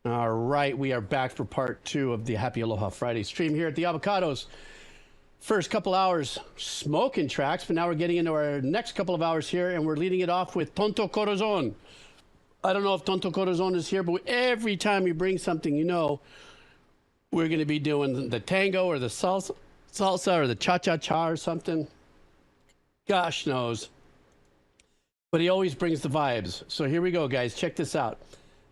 All right, we are back for part 2 of the Happy Aloha Friday stream here at the Abbacado's. First couple hours smoking tracks, but now we're getting into our next couple of hours here, and we're leading it off with Tonto Corazon. I don't know if Tonto Corazon is here, but every time we bring something, you know, we're going to be doing the tango or the salsa or the cha-cha-cha or something. Gosh knows. But he always brings the vibes. So here we go, guys. Check this out.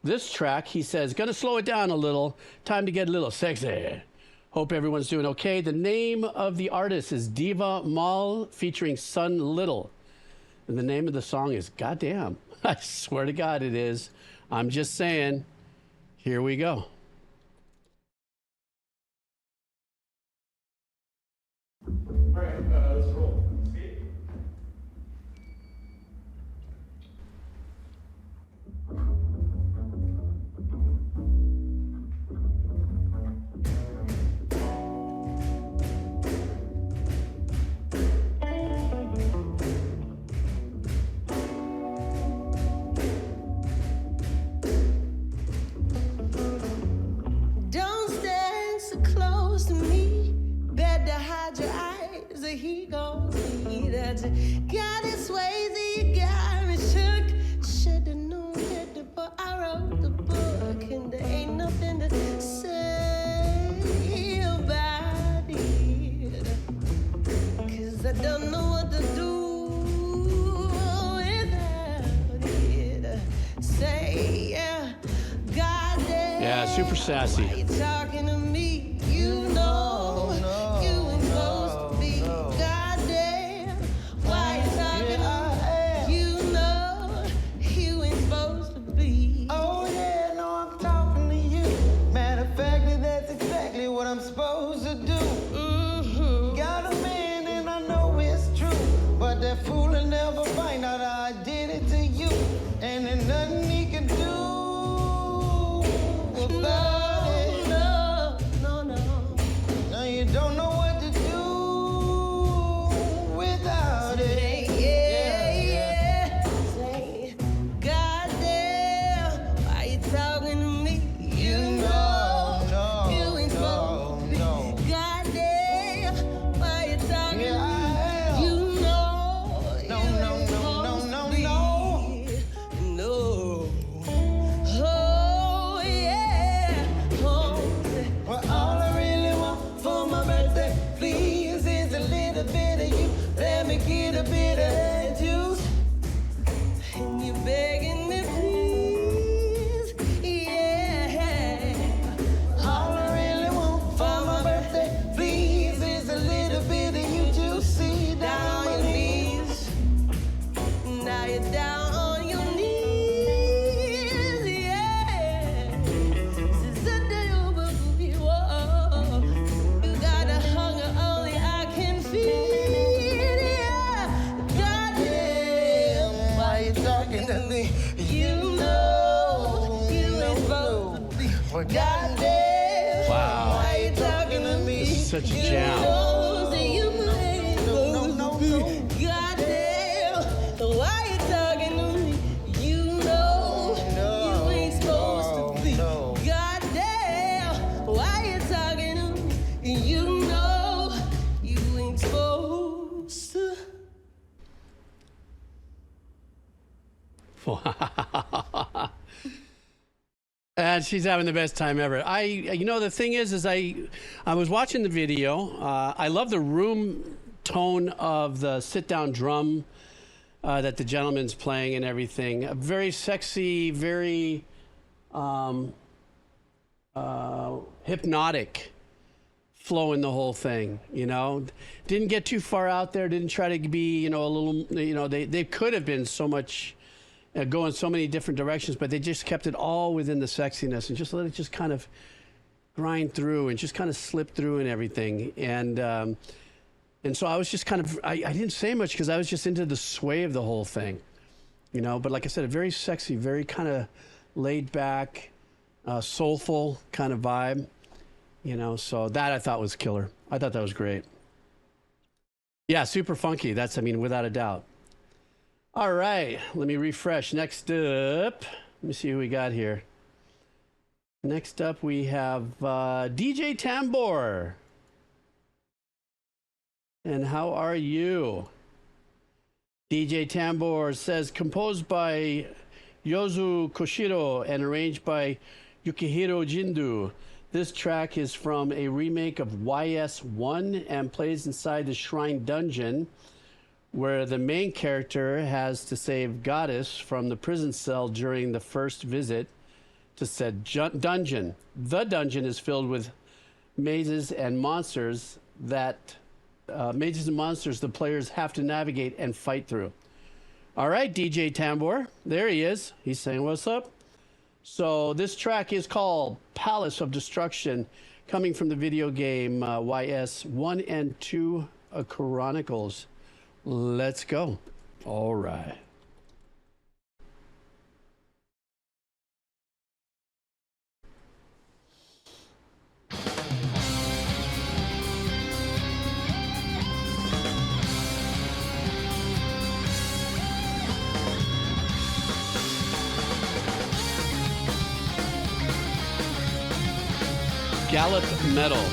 This track, he says, gonna slow it down a little. Time to get a little sexy. Hope everyone's doing okay. The name of the artist is Deva Mahal featuring Sun Little. And the name of the song is Goddamn. I swear to God it is. I'm just saying. Here we go. All right, let's roll. Speed. Don't stand so close to me. Better hide your eyes, or he gon' see that you got it swayzy, you got me shook. Shoulda known that before I wrote the book, and there ain't nothing to say about it. 'Cause I don't know what to do without it. Say, yeah, goddamn. Yeah, super sassy. Why you talking to me? You know you ain't supposed to be. Goddamn, why you talking to me? You know you ain't supposed to be. Oh yeah, no, I'm talking to you. Matter of fact, that's exactly what I'm supposed to do. Got a man and I know it's true, but that fool will never find out I did it to you, and there's nothing he can do about it. No. Now you don't know what to do without it. Yeah. Say, goddamn, why you talking to me? You know you ain't supposed to be. Goddamn, why you talking to me? You know you ain't supposed to be. No. Oh yeah. Oh. Well, all I really want for my birthday, please, is a little bit of you. Let me get a bit of that juice. And you begging me, please, yeah. All I really want for my birthday, please, is a little bit of you. Juicy Down down on your knees. Now you're down on your knees, yeah. You got a hunger only I can feed, yeah. Goddamn, why you talking to me? you know you ain't supposed to be. Goddamn, Wow. why you talking to me? This is such a You jam. know that you ain't supposed No. to be. Goddamn, why you talking to me? You know you ain't supposed to be. No. Goddamn, why you talking to me? You know you ain't supposed to. And she's having the best time ever. You know, the thing is I was watching the video. I love the room tone of the sit-down drum that the gentleman's playing and everything. Very sexy, very hypnotic flow in the whole thing, you know. Didn't get too far out there. Didn't try to be, you know, a little, you know, they could have been so much, go in so many different directions, but they just kept it all within the sexiness and just let it just kind of grind through and just kind of slip through and everything. And so I was just kind of, I didn't say much because I was just into the sway of the whole thing, you know. But like I said, a very sexy, very kind of laid back, soulful kind of vibe, you know. So that I thought was killer. I thought that was great. Yeah, super funky. That's, I mean, without a doubt. All right, let me refresh. Next up, let me see who we got here. Next up, we have DJ Tambor. And how are you? DJ Tambor says, composed by Yozu Koshiro and arranged by Yukihiro Jindu. This track is from a remake of YS1 and plays inside the Shrine Dungeon, where the main character has to save Goddess from the prison cell during the first visit to said dungeon. The dungeon is filled with mazes and monsters the players have to navigate and fight through. All right, DJ Tambor, there he is. He's saying, what's up? So this track is called Palace of Destruction, coming from the video game YS 1 and 2 Chronicles. Let's go. All right. Gallop Metal.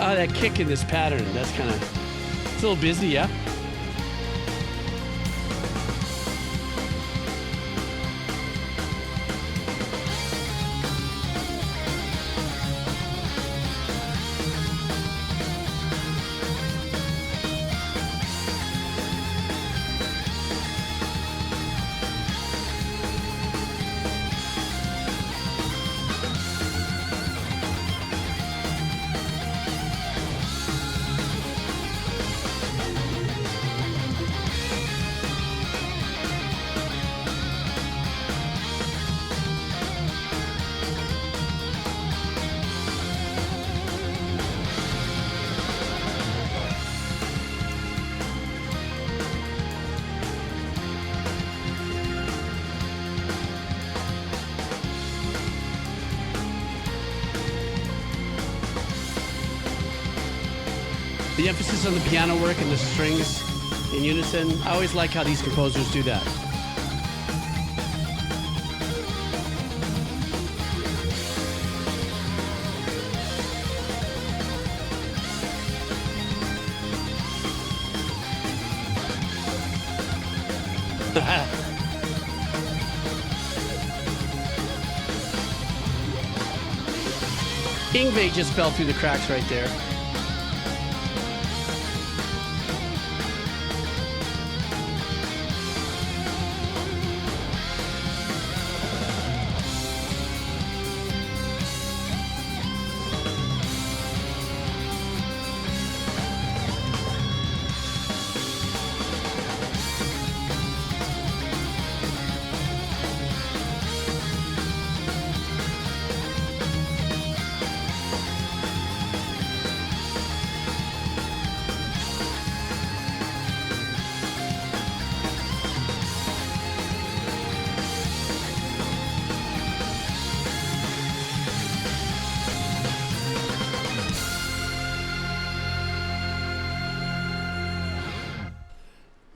Oh, that kick in this pattern, that's kind of, it's a little busy, yeah? The emphasis on the piano work and the strings in unison. I always like how these composers do that. Ingve just fell through the cracks right there.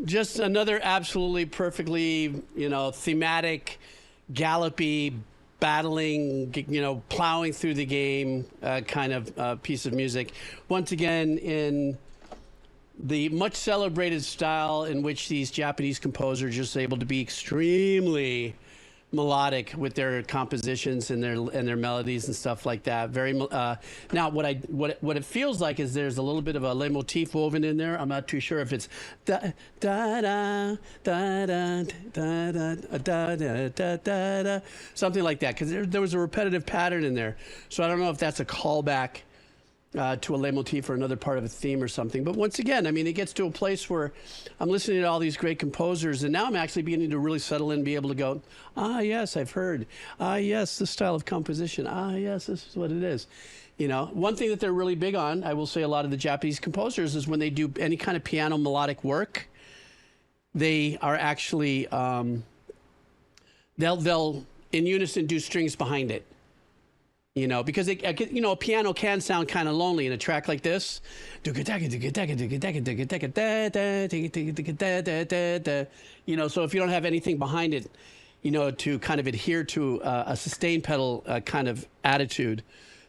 Just another absolutely perfectly, thematic, gallopy, battling, plowing through the game kind of piece of music. Once again, in the much celebrated style in which these Japanese composers are just able to be extremely melodic with their compositions and their melodies and stuff like that. Very now what it feels like is there's a little bit of a leitmotif woven in there. I'm not too sure if it's da da da da da da da da da da da something like that, because there was a repetitive pattern in there. So I don't know if that's a callback to a leitmotif or another part of a theme or something. But once again, I mean, it gets to a place where I'm listening to all these great composers, and now I'm actually beginning to really settle in and be able to go, ah, yes, I've heard. Ah, yes, this style of composition. Ah, yes, this is what it is. You know, one thing that they're really big on, I will say a lot of the Japanese composers, is when they do any kind of piano melodic work, they are actually, they'll in unison do strings behind it. You know, because you know, a piano can sound kind of lonely in a track like this. You know, so if you don't have anything behind it, you know, to kind of adhere to a sustain pedal kind of attitude,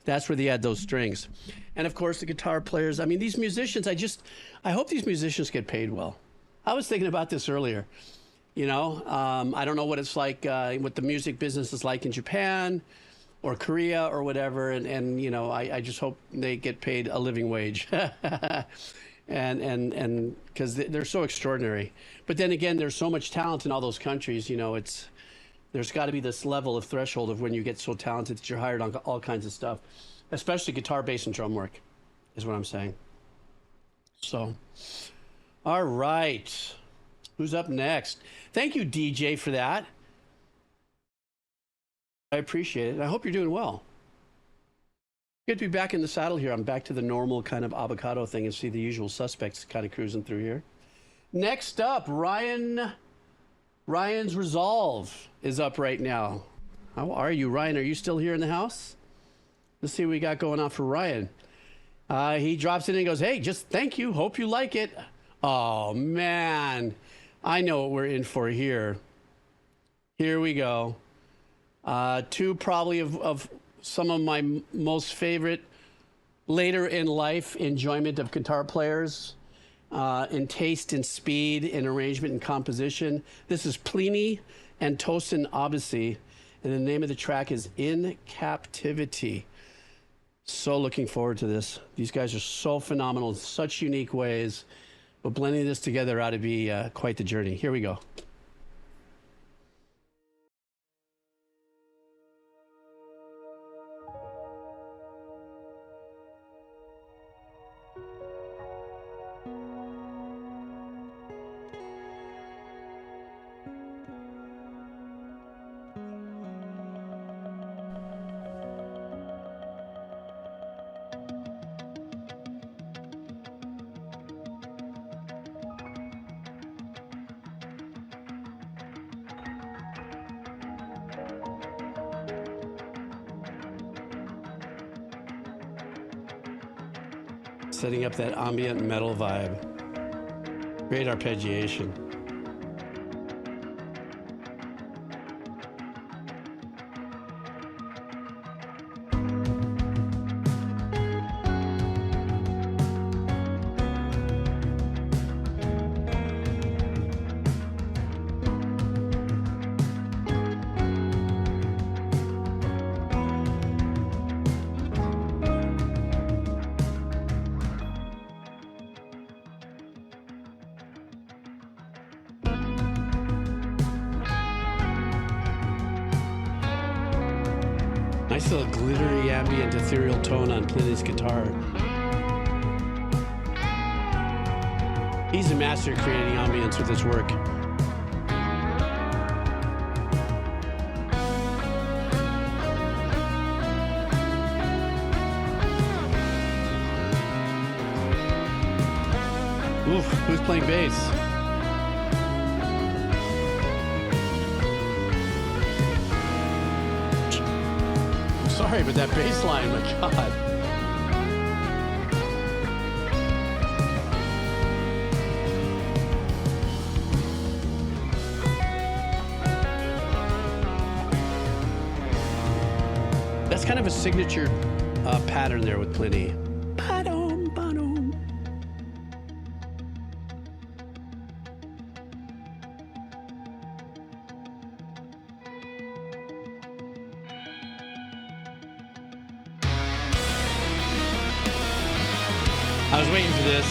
that's where they add those strings. And of course, the guitar players. I mean, these musicians. I hope these musicians get paid well. I was thinking about this earlier. You know, I don't know what it's like, what the music business is like in Japan or Korea or whatever, and you know, I just hope they get paid a living wage, and because they're so extraordinary. But then again, there's so much talent in all those countries. You know, there's got to be this level of threshold of when you get so talented that you're hired on all kinds of stuff, especially guitar, bass, and drum work, is what I'm saying. So, all right, who's up next? Thank you, DJ, for that. I appreciate it, and I hope you're doing well. Good to be back in the saddle here. I'm back to the normal kind of Abbacado thing and see the usual suspects kind of cruising through here. Next up, Ryan's Resolve is up right now. How are you, Ryan? Are you still here in the house? Let's see what we got going on for Ryan. He drops in and goes, hey, just thank you. Hope you like it. Oh, man. I know what we're in for here. Here we go. Two probably of some of my most favorite later in life enjoyment of guitar players in taste and speed and arrangement and composition. This is Plini and Tosin Abasi, and the name of the track is In Captivity. So looking forward to this. These guys are so phenomenal in such unique ways, but blending this together ought to be quite the journey. Here we go. Setting up that ambient metal vibe. Great arpeggiation. Nice little glittery, ambient, ethereal tone on Plini's guitar. He's a master at creating ambience with his work. Oof, who's playing bass? Sorry, but that bass line, my God. That's kind of a signature pattern there with Plini. Ba-dum, ba-dum. I was waiting for this.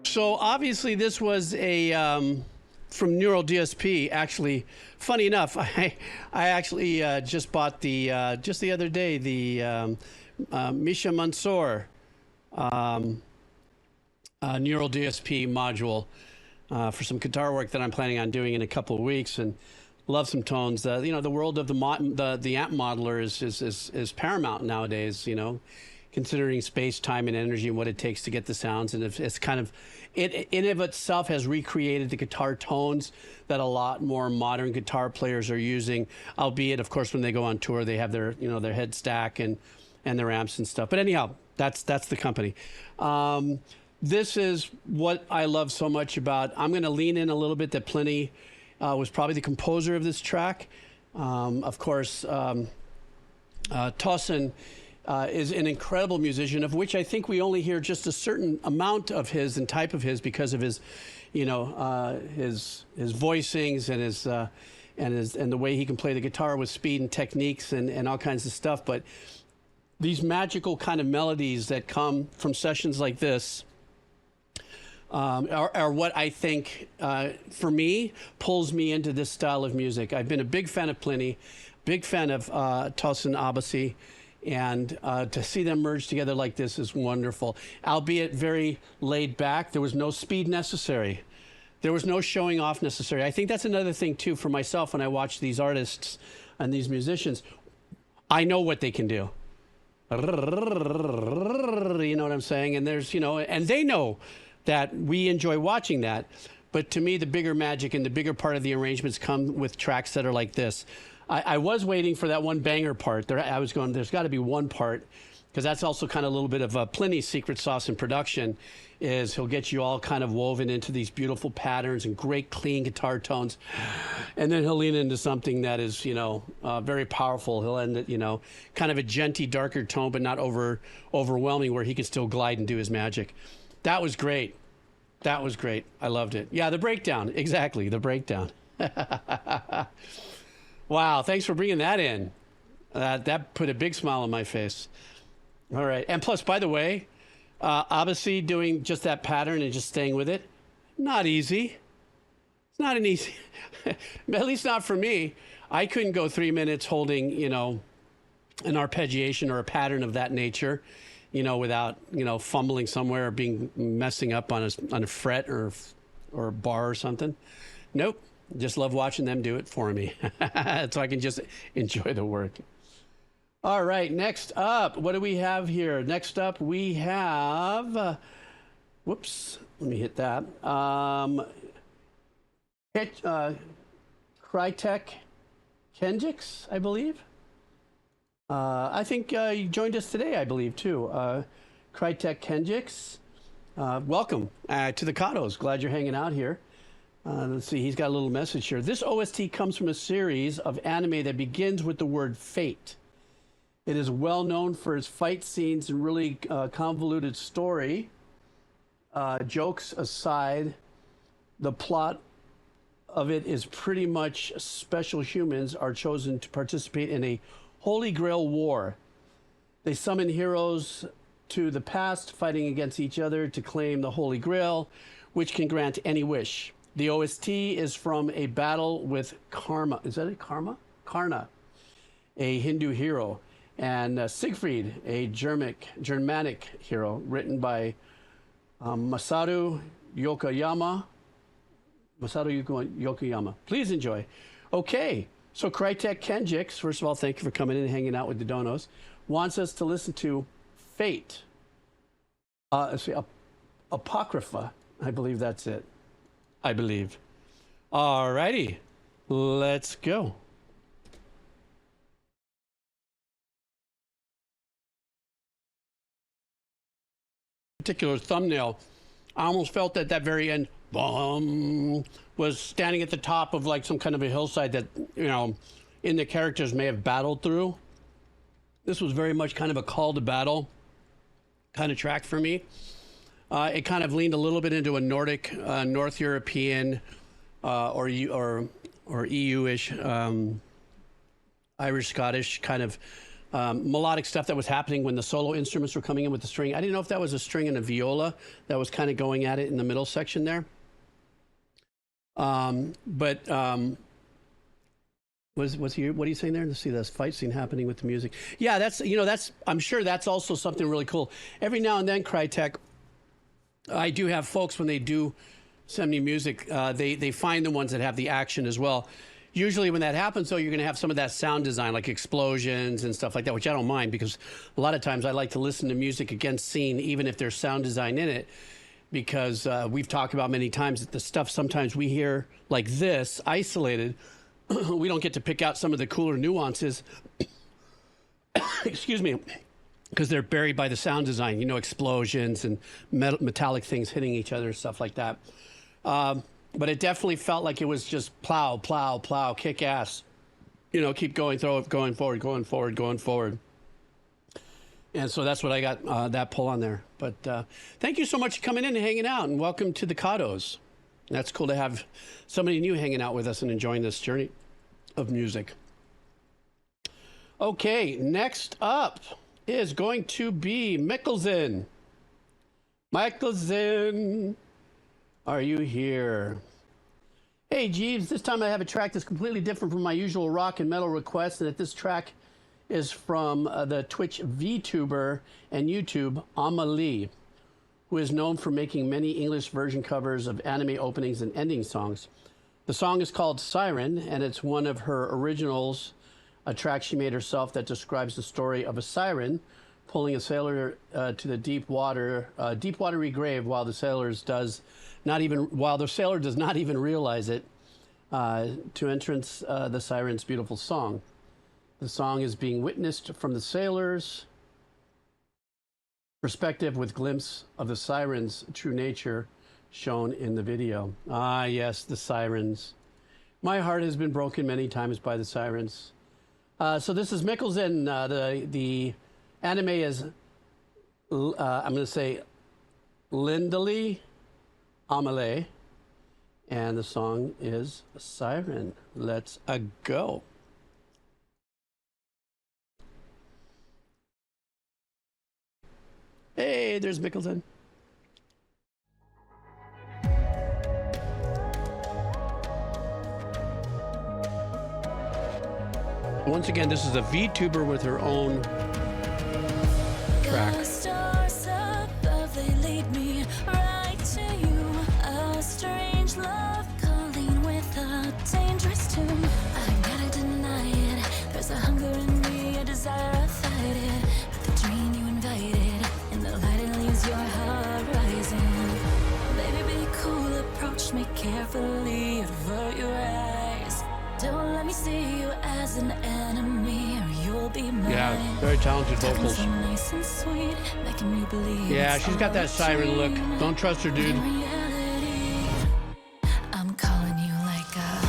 So obviously this was a from Neural DSP. Actually, funny enough, I actually just bought the just the other day the Misha Mansour Neural DSP module for some guitar work that I'm planning on doing in a couple of weeks, and love some tones. You know, the world of the amp modeler is paramount nowadays. You know, considering space, time, and energy, and what it takes to get the sounds, and it's kind of it in of itself has recreated the guitar tones that a lot more modern guitar players are using. Albeit, of course, when they go on tour, they have their their head stack and their amps and stuff. But anyhow, that's the company. This is what I love so much about. I'm going to lean in a little bit that Plini was probably the composer of this track. Of course, Tosin is an incredible musician, of which I think we only hear just a certain amount of his and type of his because of his, his voicings and the way he can play the guitar with speed and techniques and all kinds of stuff. But these magical kind of melodies that come from sessions like this are what I think, for me, pulls me into this style of music. I've been a big fan of Plini, big fan of Tosin Abasi, and to see them merge together like this is wonderful. Albeit very laid back. There was no speed necessary. There was no showing off necessary. I think that's another thing, too, for myself when I watch these artists and these musicians. I know what they can do. You know what I'm saying? And there's, and they know that we enjoy watching that. But to me, the bigger magic and the bigger part of the arrangements come with tracks that are like this. I was waiting for that one banger part. I was going, there's got to be one part, because that's also kind of a little bit of Plini's secret sauce in production, is he'll get you all kind of woven into these beautiful patterns and great clean guitar tones. And then he'll lean into something that is, very powerful. He'll end it, kind of a genty, darker tone, but not overwhelming, where he can still glide and do his magic. That was great. That was great. I loved it. Yeah, the breakdown. Exactly, the breakdown. Wow, thanks for bringing that in. That put a big smile on my face. All right. And plus, by the way, Abasi doing just that pattern and just staying with it, not easy. It's not an easy, at least not for me. I couldn't go 3 minutes holding, an arpeggiation or a pattern of that nature, without, fumbling somewhere or messing up on a fret or a bar or something. Nope. Just love watching them do it for me. So I can just enjoy the work. All right, next up, what do we have here? Next up, we have, whoops, let me hit that. Crytek Kendricks, I believe. I think you joined us today, I believe, too. Crytek Kendricks, welcome to the Kados. Glad you're hanging out here. Let's see, he's got a little message here. This OST comes from a series of anime that begins with the word fate. It is well known for its fight scenes and really convoluted story. Jokes aside, the plot of it is pretty much special humans are chosen to participate in a Holy Grail war. They summon heroes to the past, fighting against each other to claim the Holy Grail, which can grant any wish. The OST is from a battle with Karma. Is that it? Karma? Karna, a Hindu hero, and Siegfried, a Germanic hero, written by Masaru Yokoyama. Please enjoy. Okay, so Crytek Kendricks, first of all, thank you for coming in and hanging out with the Donos, wants us to listen to Fate. Let's see, Apocrypha. I believe that's it. I believe. All righty, let's go. Particular thumbnail, I almost felt at that very end, was standing at the top of like some kind of a hillside that, in the characters may have battled through. This was very much kind of a call to battle kind of track for me. It kind of leaned a little bit into a Nordic, North European, or EU-ish, Irish, Scottish kind of melodic stuff that was happening when the solo instruments were coming in with the string. I didn't know if that was a string and a viola that was kind of going at it in the middle section there. Was he? What are you saying there? Let's see this fight scene happening with the music. Yeah, that's I'm sure that's also something really cool. Every now and then, Crytek, I do have folks when they do send me music, they find the ones that have the action as well. Usually when that happens, though, you're going to have some of that sound design, like explosions and stuff like that, which I don't mind because a lot of times I like to listen to music against scene, even if there's sound design in it, because we've talked about many times that the stuff sometimes we hear like this, isolated, we don't get to pick out some of the cooler nuances, excuse me, because they're buried by the sound design, explosions and metallic things hitting each other and stuff like that. But it definitely felt like it was just plow, plow, plow, kick ass. Keep going, throw it, going forward, going forward, going forward. And so that's what I got that pull on there. But thank you so much for coming in and hanging out, and welcome to the Kados. That's cool to have somebody new hanging out with us and enjoying this journey of music. Okay, next up is going to be Mikkelsen. Mikkelsen, are you here? Hey, Jeeves, this time I have a track that's completely different from my usual rock and metal requests, and that this track is from the Twitch VTuber and YouTube Amalee, who is known for making many English version covers of anime openings and ending songs. The song is called Siren, and it's one of her originals, a track she made herself that describes the story of a siren pulling a sailor to the deep watery grave while the sailor does not even realize it, to entrance the siren's beautiful song. The song is being witnessed from the sailor's perspective with glimpse of the siren's true nature shown in the video. Ah, yes, the sirens. My heart has been broken many times by the sirens. So this is Mikkelsen. The anime is, I'm going to say, LeeandLie, Amalee, and the song is Siren. Let's go. Hey, there's Mikkelsen. Once again, this is a VTuber with her own track. The stars above, they lead me right to you. A strange love calling with a dangerous tune. I gotta deny it. There's a hunger in me, a desire, I fight it. But the dream you invited, in the light it leaves your heart rising. Baby, be cool, approach me carefully, avert your eyes. Don't let me see you as an enemy, or you'll be mine. Yeah, very talented vocals. So nice and sweet, making me believe. Yeah, she's got that siren look. Don't trust her, dude. I'm calling you like a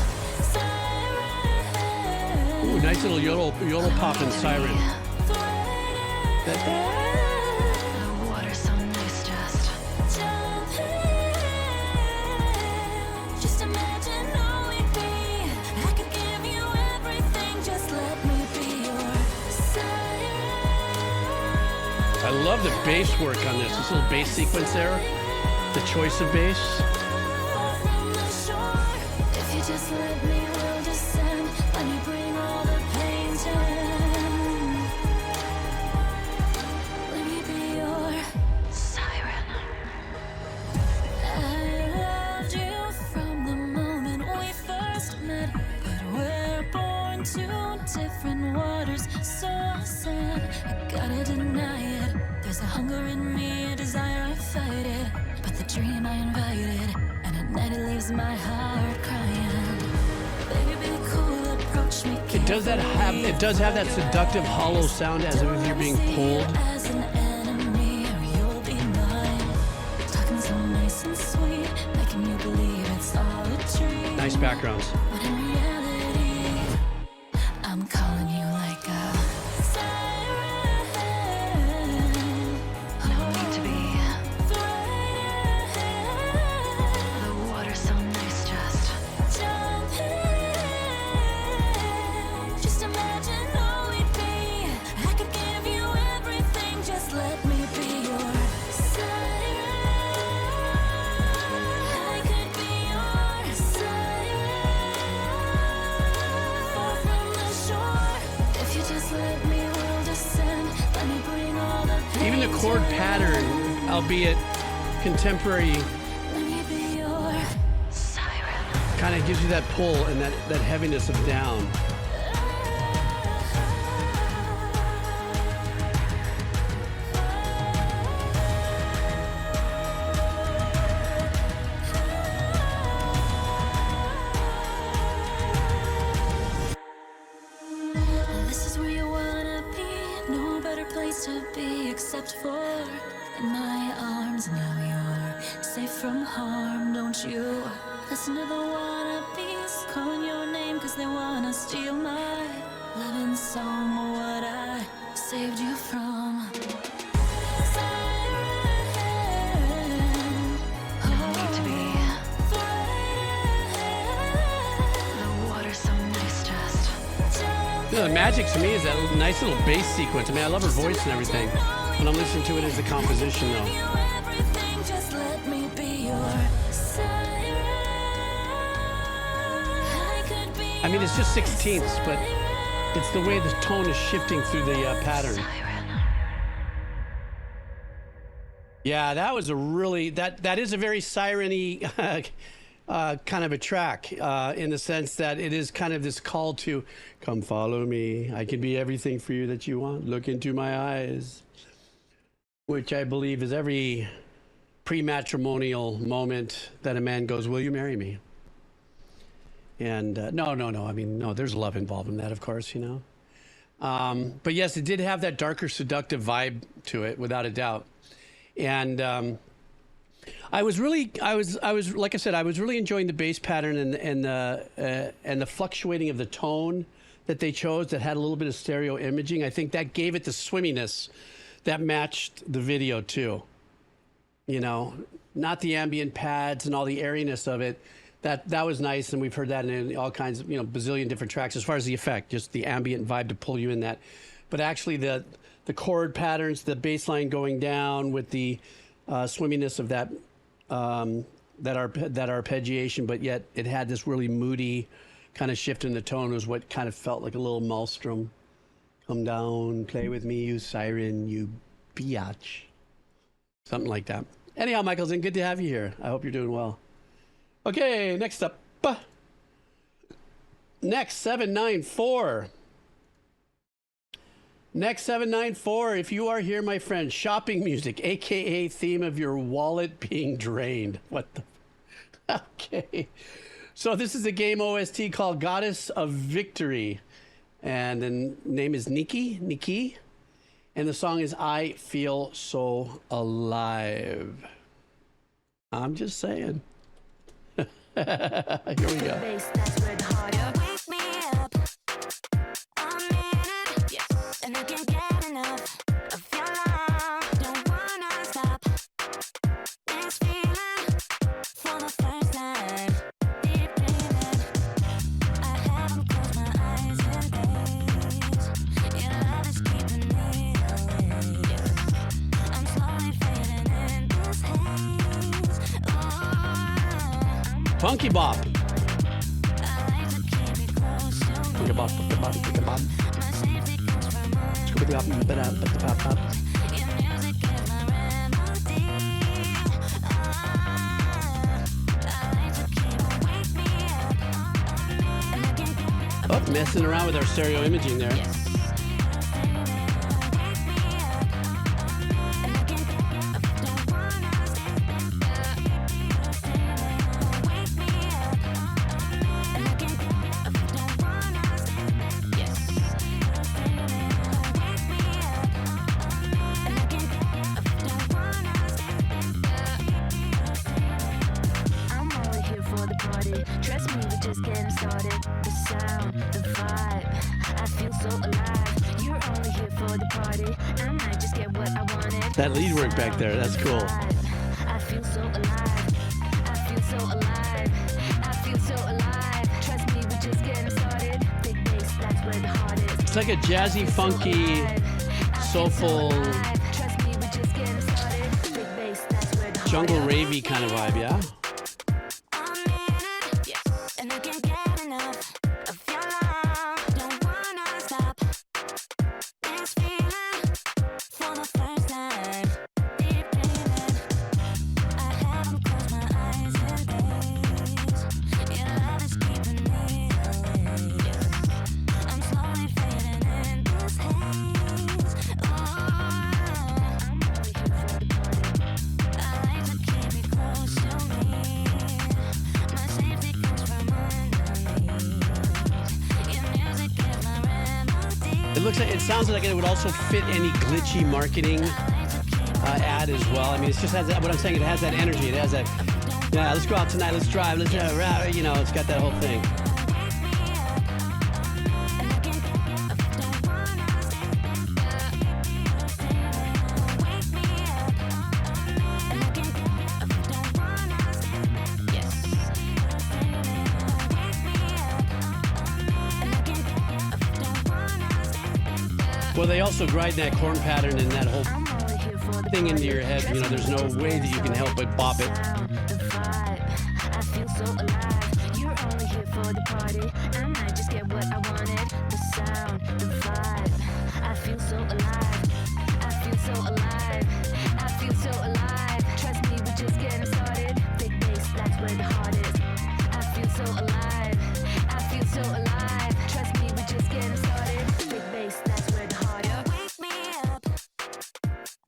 siren. Ooh, nice little yodel popping siren. The water's so nice, just imagine all we'd be. I could give you everything, just let me be your siren. I love the bass work on this little bass sequence there. The choice of bass. Far from the shore, if you just let me, we'll descend. Let me bring all the pain to end. Let me be your siren. I loved you from the moment we first met, but we're born to different waters, so sad. I gotta deny it. There's a hunger in me, a desire, I fight it. But the dream I invited, and at night it leaves my heart crying. Baby, be cool, approach me. It does have that seductive hollow sound as if you're being pulled. As an enemy, or you'll be mine. Talking so nice and sweet, making you believe it's all a dream. Nice backgrounds. When in reality, I'm calling you like a siren. No need to be frightened. The water's so nice, just jump in. Just imagine all we'd be. I descend. Let me bring all the pain. Even the chord pattern, albeit contemporary, Let me be your siren. kind of gives you that pull and that heaviness of down. This is where you wanna be. No better place to be except for in my arms. Now you're safe from harm, don't you? Listen to the wannabes calling your name, cause they wanna steal my loving song. What I saved you from. Need to be. The water's so nice, just. You know, the magic to me is that nice little bass sequence. I mean, I love her voice and everything. When I'm listening to it as a composition, though. Just let me be your siren. I could be. I mean, it's just 16ths, but it's the way the tone is shifting through the pattern. Yeah, that was a really that is a very siren-y kind of a track in the sense that it is kind of this call to come follow me. I can be everything for you that you want. Look into my eyes, which I believe is every pre-matrimonial moment that a man goes, will you marry me? And no. I mean, no, there's love involved in that, of course, you know. But yes, it did have that darker, seductive vibe to it, without a doubt. And I was like I said, I was really enjoying the bass pattern and the fluctuating of the tone that they chose that had a little bit of stereo imaging. I think that gave it the swimminess that matched the video too. You know, not the ambient pads and all the airiness of it. That was nice, and we've heard that in all kinds of, you know, bazillion different tracks as far as the effect, just the ambient vibe to pull you in that. But actually the chord patterns, the bass line going down with the swimminess of that arpeggiation, but yet it had this really moody kind of shift in the tone, was what kind of felt like a little maelstrom. Come down, play with me, you siren, you biatch. Something like that. Anyhow, Michaelson, good to have you here. I hope you're doing well. Okay, next up. Next 794. Next 794, if you are here, my friend, shopping music, aka theme of your wallet being drained. What the? Okay. So this is a game OST called Goddess of Victory. And the name is Nikke. And the song is I Feel So Alive. I'm just saying. Here we go. And I can't get enough of your love. Don't wanna stop this feeling for the first time. Deep breathing. I haven't closed my eyes in days. Your love is keeping me awake. I'm slowly fading in this haze. Oh, Funky Bop. I like to keep you close to me. Funky Bop, Funky Bop, Funky Bop. My safety comes from us. Scooby Doo, Your music is my remedy. I like to keep wake me up. And I can Oh, messing around with our stereo imaging there. I'm only here for the party. Trust me, we're just getting started. The sound, the vibe, I feel so alive. You're only here for the party. I might just get what I wanted. That lead work back there, that's cool. I feel so alive. I feel so alive. I feel so alive. Trust me, we're just getting started. Big bass, that's where the heart is. It's like a jazzy, funky, soulful, Trust me, we're just getting started. Big bass, that's where the heart jungle is. ravey kind of vibe, yeah? I'm in it, and I can't get enough of your love. Don't wanna stop this feeling it sounds like it would also fit any glitchy marketing ad as well. I mean, it just has that, what I'm saying, it has that energy. It has that, yeah, let's go out tonight, let's drive, you know, it's got that whole thing. Well, they also grind that corn pattern and that whole thing into your head. You know, there's no way that you can help but bop it. I feel so alive. You're only here for the party. I might just get what I wanted. The sound, the vibe. I feel so alive. I feel so alive. I feel so alive. Trust me, we're just getting started. Big bass, that's where the heart is. I feel so alive. I feel so alive. Trust me, we're just getting started. Big bass, that's where the heart is. Wake me up.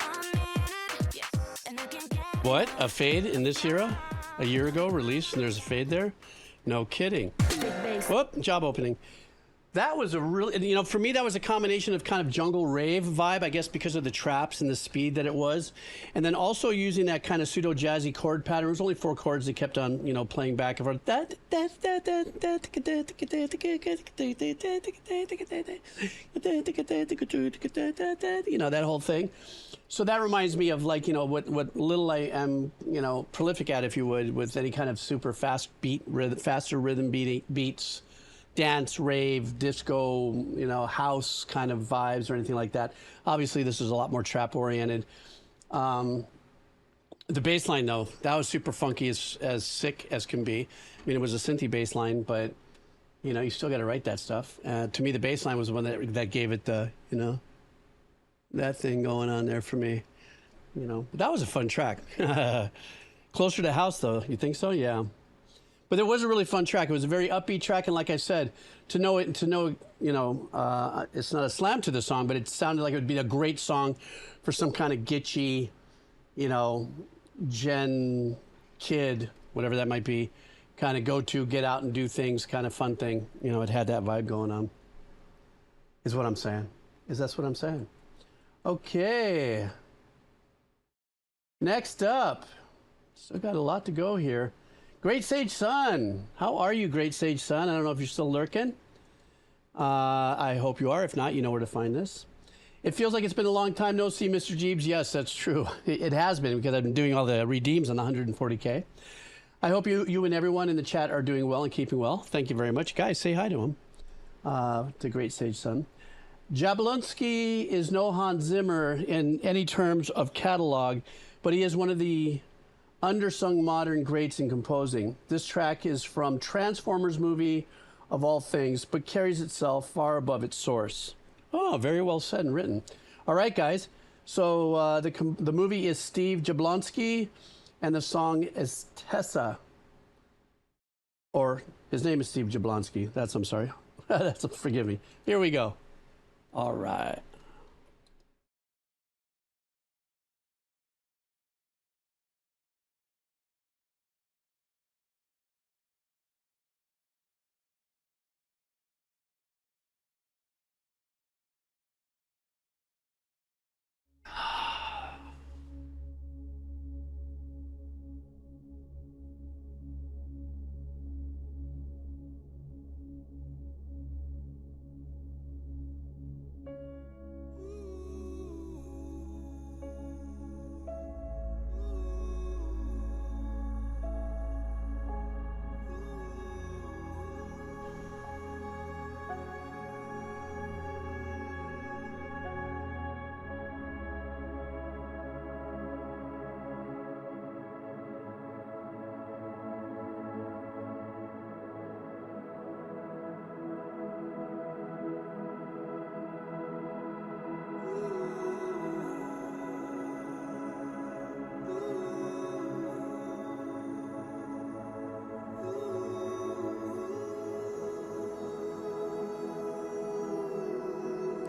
I'm in it. Yes. And I can get What? A fade in this era? A year ago released and there's a fade there? No kidding. Whoop, job opening. That was a really, you know, for me, that was a combination of kind of jungle rave vibe, I guess, because of the traps and the speed that it was. And then also using that kind of pseudo jazzy chord pattern. It was only 4 chords that kept on, you know, playing back and forth. You know, that whole thing. So that reminds me of, like, you know, what little I am, you know, prolific at, if you would, with any kind of super fast beat, faster rhythm beats. Dance, rave, disco, you know, house kind of vibes or anything like that. Obviously, this is a lot more trap oriented. The bass line, though, that was super funky, as sick as can be. I mean, it was a synthy bass line, but, you know, you still got to write that stuff. To me, the bass line was the one that gave it the, you know, that thing going on there for me. You know, but that was a fun track. Closer to house, though. You think so? Yeah. But it was a really fun track. It was a very upbeat track, and like I said, to know, you know, it's not a slam to the song, but it sounded like it would be a great song for some kind of gitchy, you know, Gen kid, whatever that might be, kind of go to, get out and do things, kind of fun thing. You know, it had that vibe going on. Is what I'm saying. That's what I'm saying. Okay. Next up, still got a lot to go here. Great Sage Sun. How are you, Great Sage Sun? I don't know if you're still lurking. I hope you are. If not, you know where to find this. It feels like it's been a long time no see, Mr. Jeebs. Yes, that's true. It has been, because I've been doing all the redeems on the 140K. I hope you and everyone in the chat are doing well and keeping well. Thank you very much. Guys, say hi to him, to Great Sage Sun. Jablonsky is no Hans Zimmer in any terms of catalog, but he is one of the undersung modern greats in composing. This track is from Transformers movie, of all things, but carries itself far above its source. Oh, very well said and written. All right, guys. So the movie is Steve Jablonsky, and the song is Tessa. Or his name is Steve Jablonsky. I'm sorry. Forgive me. Here we go. All right.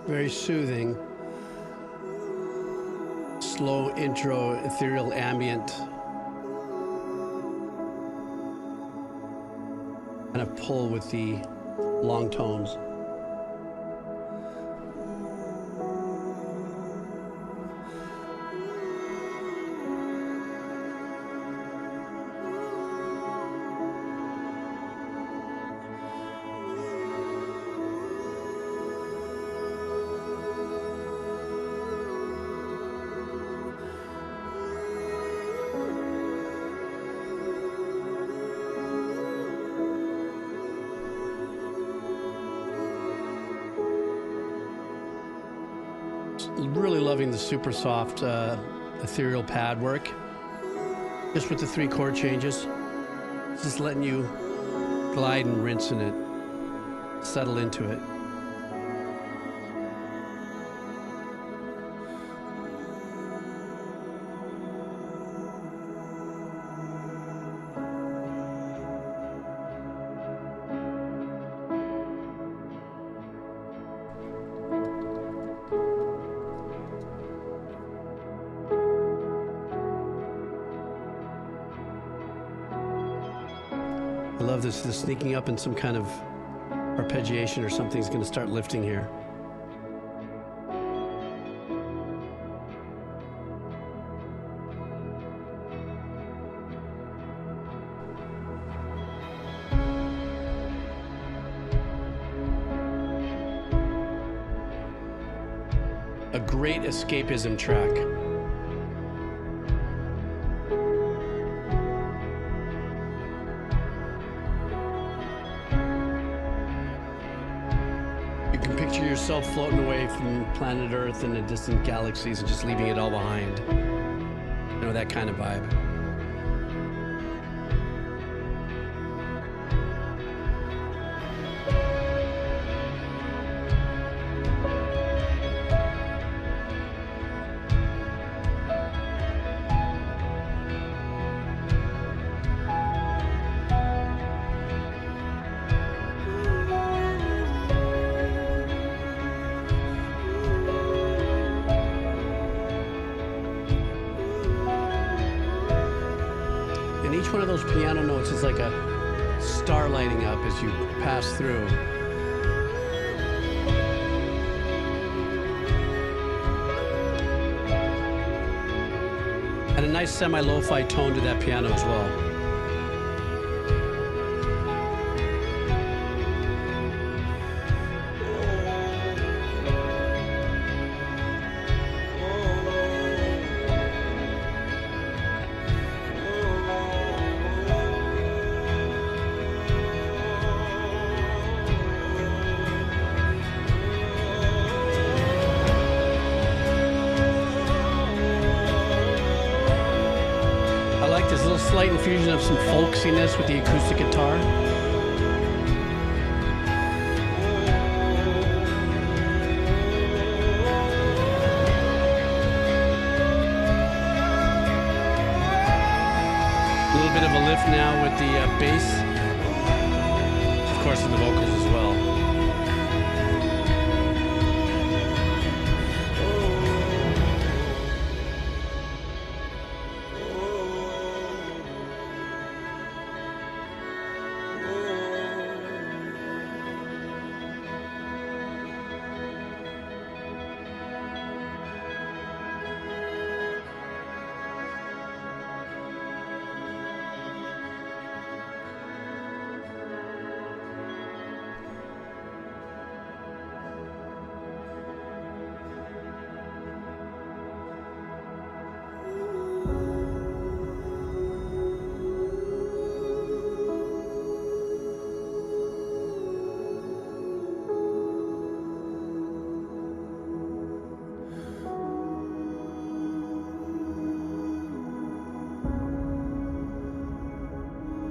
Very soothing. Slow intro, ethereal ambient. Kind of pull with the long tones. Really loving the super soft ethereal pad work. Just with the 3 chord changes. Just letting you glide and rinse in it. Settle into it. I love this sneaking up in some kind of arpeggiation or something's going to start lifting here. A great escapism track. Yourself floating away from planet Earth and the distant galaxies and just leaving it all behind. You know, that kind of vibe. One of those piano notes is like a star lighting up as you pass through. And a nice semi-lo-fi tone to that piano as well. Slight infusion of some folksiness with the acoustic guitar. A little bit of a lift now with the bass. Of course, in the vocals as well.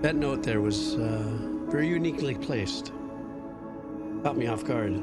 That note there was very uniquely placed. Caught me off guard.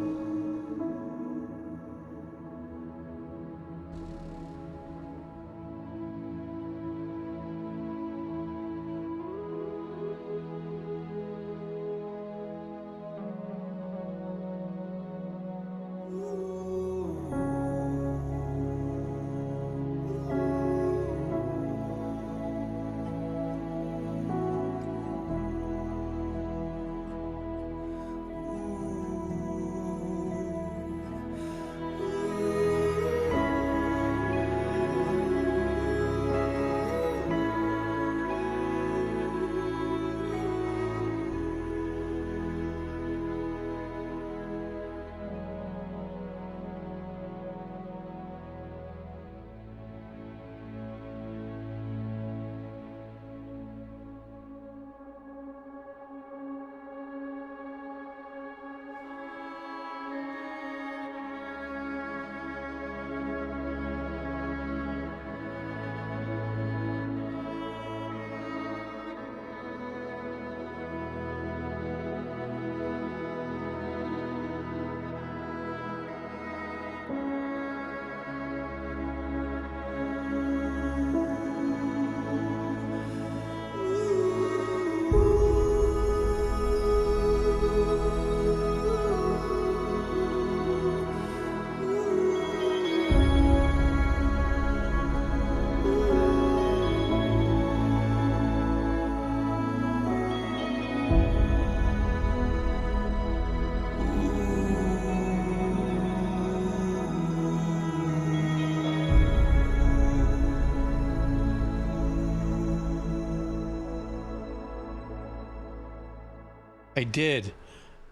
I did.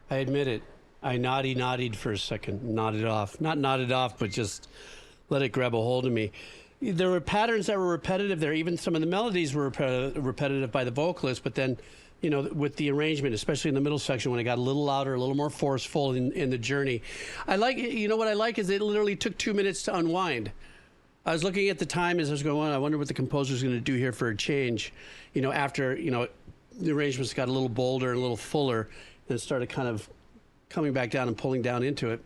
I admit it. I nodded for a second, nodded off. Not nodded off, but just let it grab a hold of me. There were patterns that were repetitive there. Even some of the melodies were repetitive by the vocalist, but then, you know, with the arrangement, especially in the middle section, when it got a little louder, a little more forceful in the journey. I like, you know what I like is it literally took 2 minutes to unwind. I was looking at the time as I was going on. I wonder what the composer's going to do here for a change. You know, after, you know, the arrangements got a little bolder and a little fuller, and it started kind of coming back down and pulling down into it.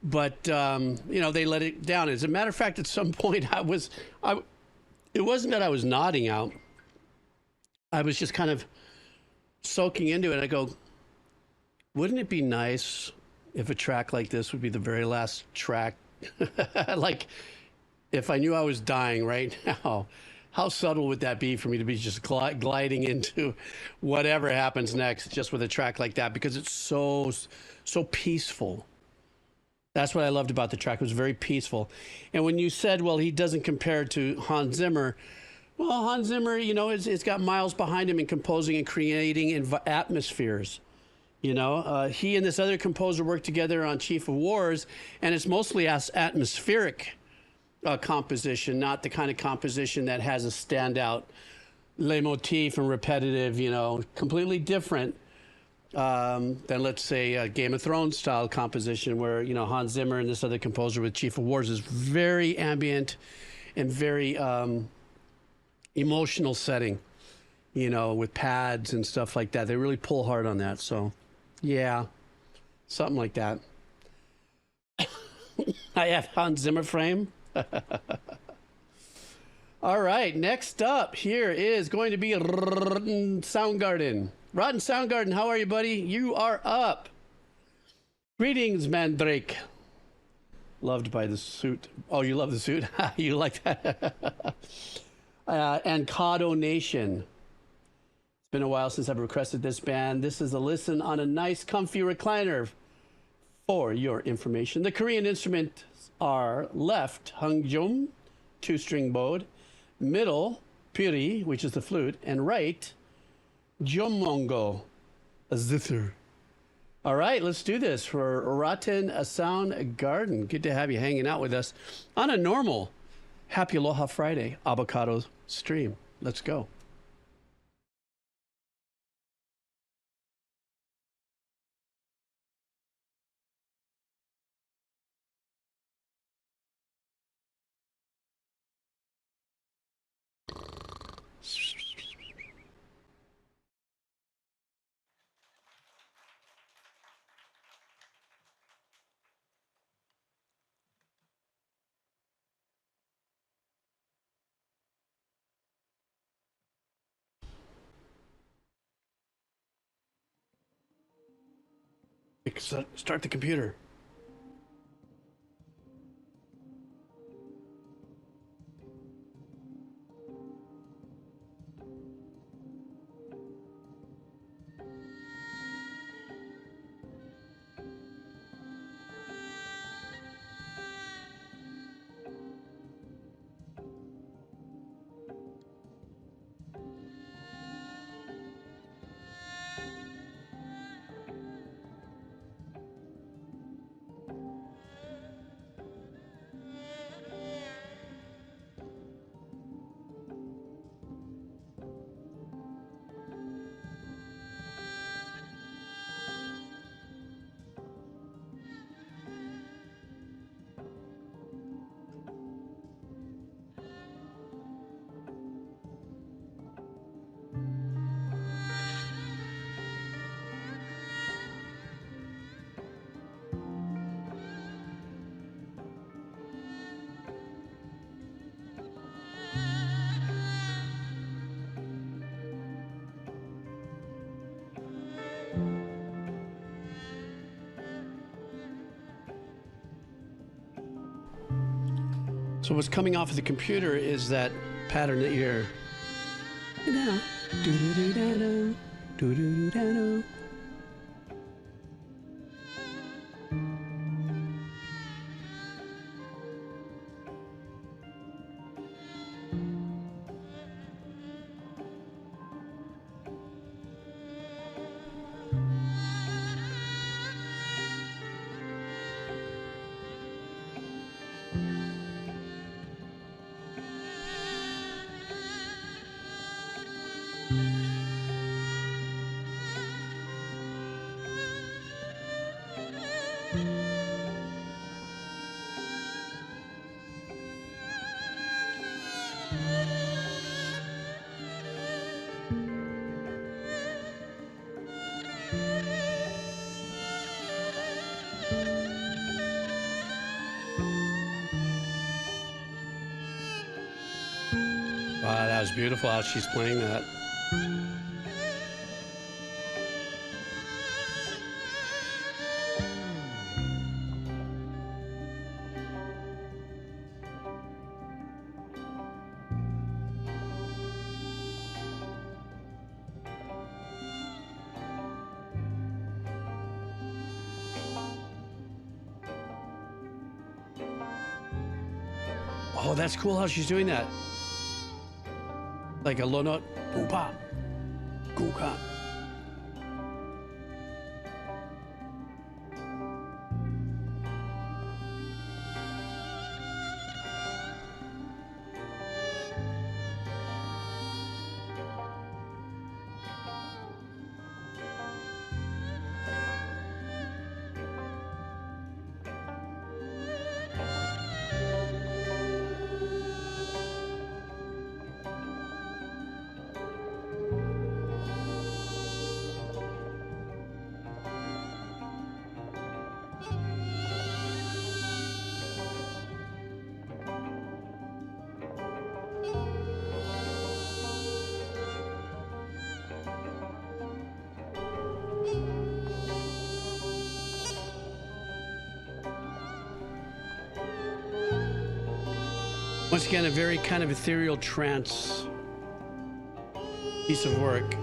But you know, they let it down. As a matter of fact, at some point, it wasn't that I was nodding out. I was just kind of soaking into it. I go, wouldn't it be nice if a track like this would be the very last track? Like, if I knew I was dying right now, how subtle would that be for me to be just gliding into whatever happens next just with a track like that? Because it's so peaceful. That's what I loved about the track. It was very peaceful. And when you said, well, he doesn't compare to Hans Zimmer, well, Hans Zimmer, you know, it's got miles behind him in composing and creating atmospheres. You know, he and this other composer worked together on Chief of Wars, and it's mostly atmospheric composition, not the kind of composition that has a standout leitmotif and repetitive, you know, completely different than, let's say, a Game of Thrones style composition where, you know, Hans Zimmer and this other composer with Chief of Wars is very ambient and very emotional setting, you know, with pads and stuff like that. They really pull hard on that. So, yeah, something like that. I have Hans Zimmer frame. All right, next up here is going to be Rotten Soundgarden. Rotten Soundgarden, how are you, buddy? You are up. Greetings, Mandrake. Loved by the suit. Oh, you love the suit? You like that? And Kado Nation. It's been a while since I've requested this band. This is a listen on a nice, comfy recliner. For your information, the Korean instruments are left, Hungjum, 2-string bowed, middle, Piri, which is the flute, and right, Jomongo, a zither. All right, let's do this for Rotten Soundgarden. Good to have you hanging out with us on a normal Happy Aloha Friday Abbacado stream. Let's go. Start the computer. So what's coming off of the computer is that pattern that you hear. Do-do-do-da-do, do-do-do-da-do. Yeah, it's beautiful how she's playing that. Oh, that's cool how she's doing that. Like a low note. Boom, pop. Boom, pop. Once again, a very kind of ethereal trance piece of work.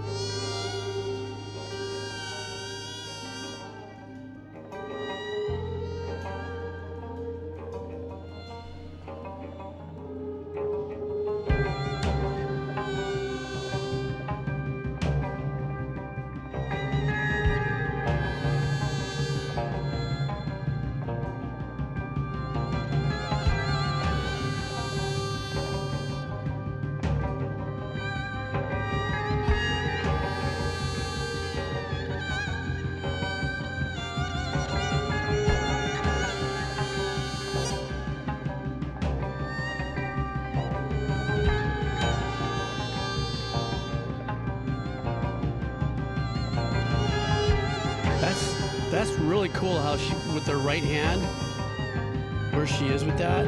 That's really cool how she, with her right hand, where she is with that.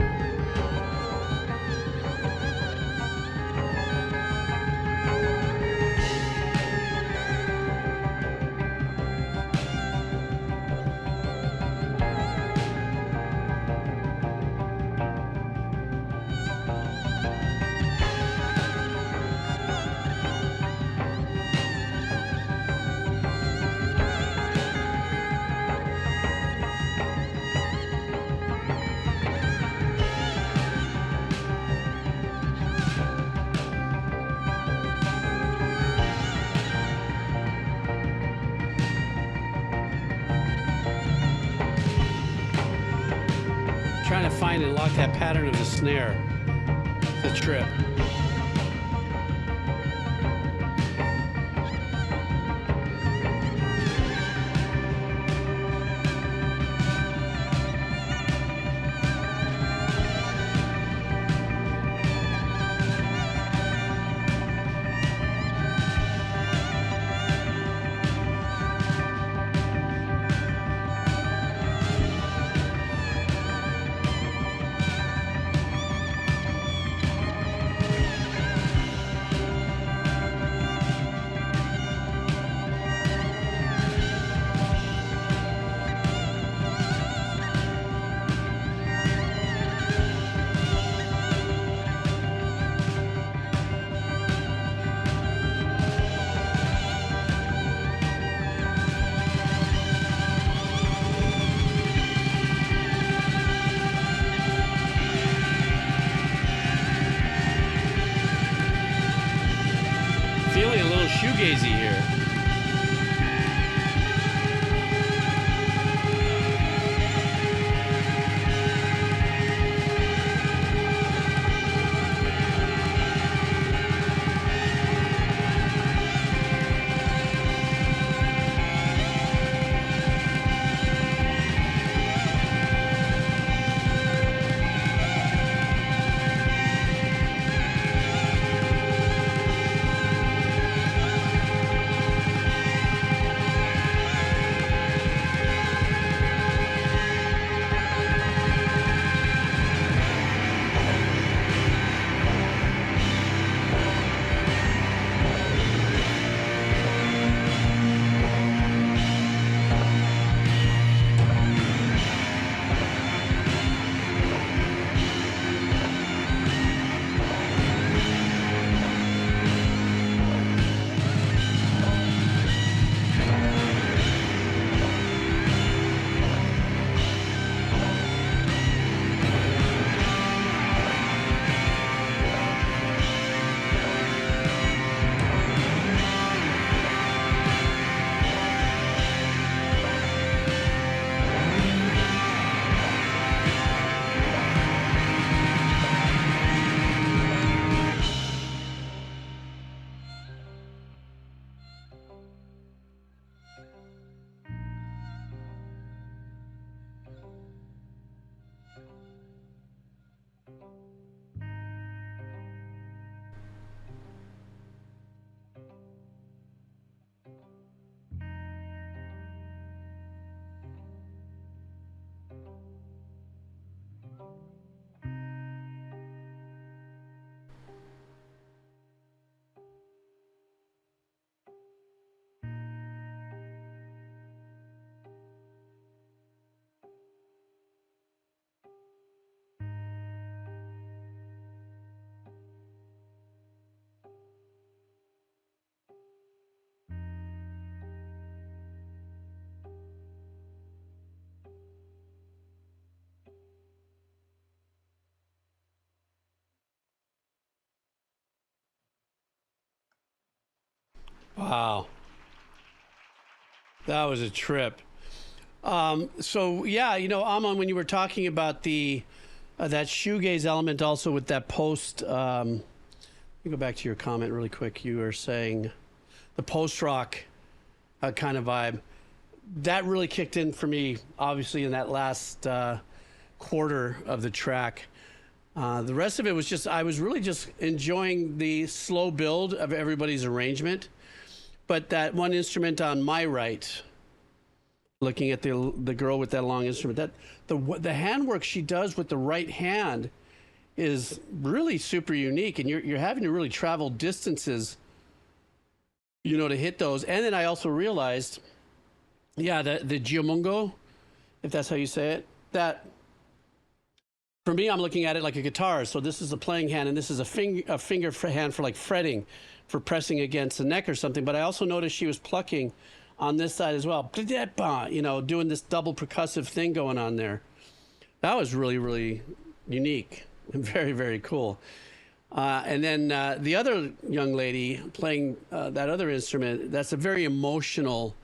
Trying to find and lock that pattern of the snare, the trip. Feeling a little shoegazy here. Wow. That was a trip. So yeah, you know, Amon, when you were talking about the that shoegaze element, also with that post, let me go back to your comment really quick. You were saying the post rock kind of vibe that really kicked in for me, obviously, in that last quarter of the track. The rest of it was just, I was really just enjoying the slow build of everybody's arrangement. But that one instrument on my right, looking at the girl with that long instrument, that the handwork she does with the right hand is really super unique, and you're having to really travel distances, you know, to hit those. And then I also realized, yeah, the Giomungo, if that's how you say it, that for me, I'm looking at it like a guitar. So this is a playing hand, and this is a finger hand for like fretting, for pressing against the neck or something. But I also noticed she was plucking on this side as well, you know, doing this double percussive thing going on there. That was really, really unique and very, very cool. And then the other young lady playing that other instrument, that's a very emotional,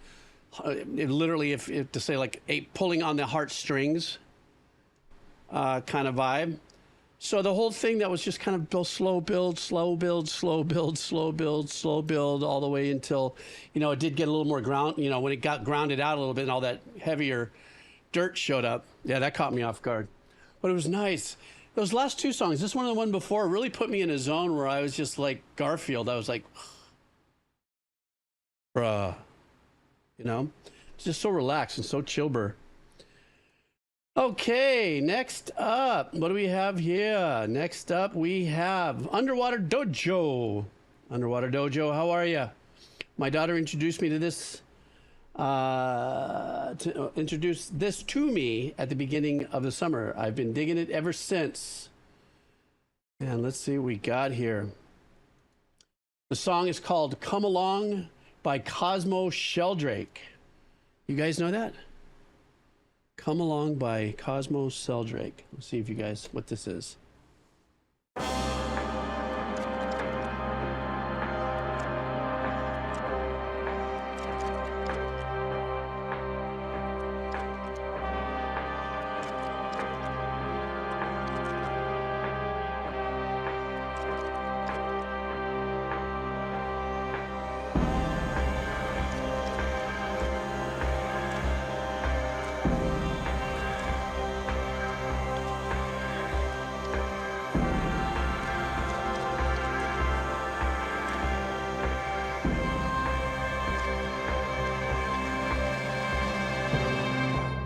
literally, if to say like pulling on the heartstrings kind of vibe. So the whole thing that was just kind of slow build, slow build, slow build, slow build, slow build, all the way until, you know, it did get a little more ground, you know, when it got grounded out a little bit and all that heavier dirt showed up. Yeah, that caught me off guard. But it was nice. Those last two songs, this one and the one before, really put me in a zone where I was just like Garfield. I was like, bruh, you know, it's just so relaxed and so chillber. Okay, next up, what do we have here? Next up, we have Underwater Dojo. Underwater Dojo, how are you? My daughter introduced me to this, introduced this to me at the beginning of the summer. I've been digging it ever since. And let's see what we got here. The song is called Come Along by Cosmo Shelldrake. You guys know that? Come Along by Cosmo Shelldrake. Let's see if you guys, what this is.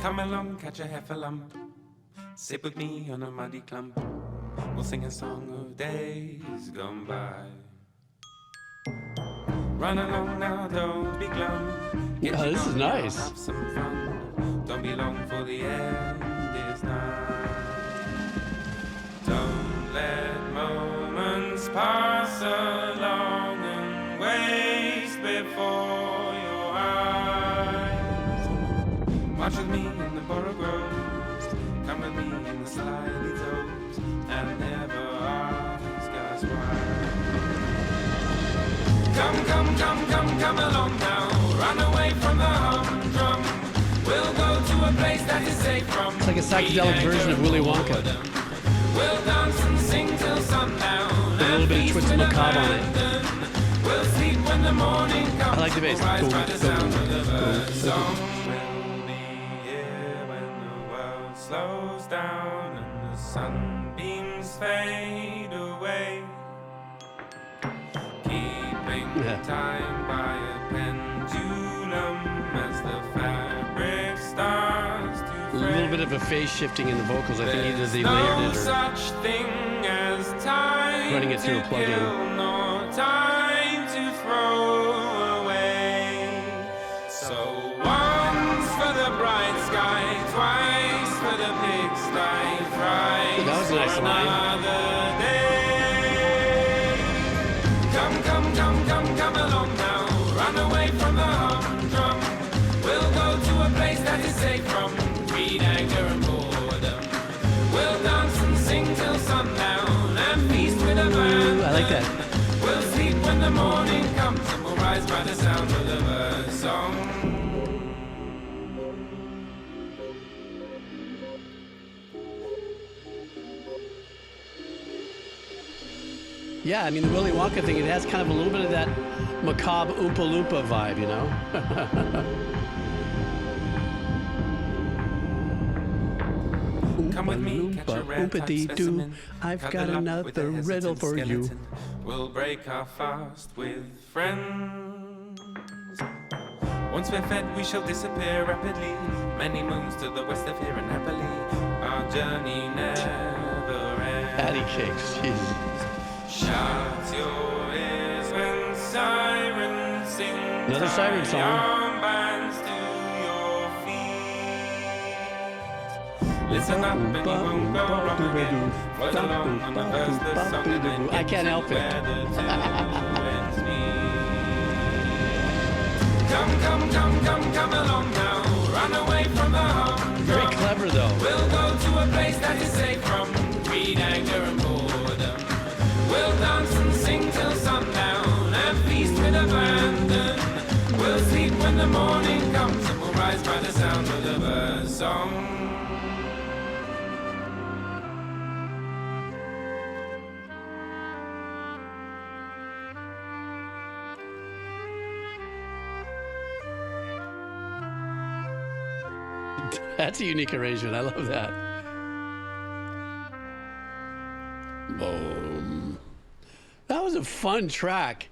Come along, catch a half a lump. Sit with me on a muddy clump. We'll sing a song of days gone by. Run along now, don't be glum. Get Oh, this is nice. Have some fun. Don't be long for the end is nigh. Don't let moments pass along and waste before your eyes. March with me in the borough groves. Come with me in the slimy toes. And never ask us why. Come along now. Run away from the humdrum. We'll go to a place that is safe from. It's like a psychedelic version of Willy Wonka. We'll dance and sing till sundown. With a little bit of Twist Macabre on it. We'll sleep when the morning comes. I like the bass. We'll rise by the sound of the bird song. We'll be here when the world slows down and the sunbeams fade away. Keeping time by a pendulum as the fabric starts to A little bit of a phase shifting in the vocals. I think either they layered it or such thing as time running it through a plug-in. no time to throw away. So once for the bright sky, twice for the pigsty, thrice That was a nice for line. another day. Come along now, run away from the humdrum. We'll go to a place that is safe from greed, anger and boredom. We'll dance and sing till sundown and feast with a band. I like that. We'll sleep when the morning comes and we'll rise mesmerized by the sound of the bird song. Yeah, I mean, the Willy Wonka thing, it has kind of a little bit of that macabre Oompa Loompa vibe, you know? Come with me, catch a rare type specimen. I've got Cuddle up another with a riddle hesitant for you. skeleton. We'll break our fast with friends. Once we're fed, we shall disappear rapidly. Many moons to the west of here and happily. Our journey never ends. Patty cakes, Jesus. Shut your ears when sirens sing. Another siren song. Armbands to your feet. Listen up and you won't go wrong again. Float along on the verseless song and then I can't help it. where the two ends meet. Come along now. Run away from the humdrum. Very clever, though. We'll go to a place that is safe from greed, anger, and boredom. We'll dance and sing till sundown and feast with abandon. We'll sleep when the morning comes and we'll rise by the sound of the bird song. That's a unique arrangement. I love that. Boom. That was a fun track.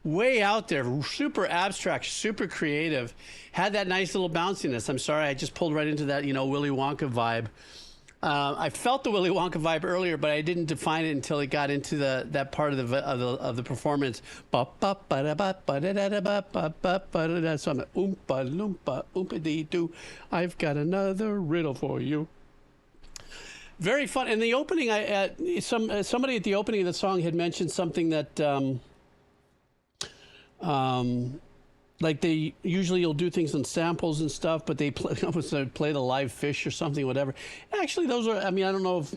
Way out there, super abstract, super creative. Had that nice little bounciness. I'm sorry, I just pulled right into that, you know, Willy Wonka vibe. I felt the Willy Wonka vibe earlier, but I didn't define it until it got into that part of the performance. So I'm like, oompa loompa, oompa dee doo. I've got another riddle for you. Very fun. In the opening, somebody at the opening of the song had mentioned something that, like they usually you'll do things on samples and stuff, but they play the live fish or something, whatever. Actually, those are. I mean, I don't know if.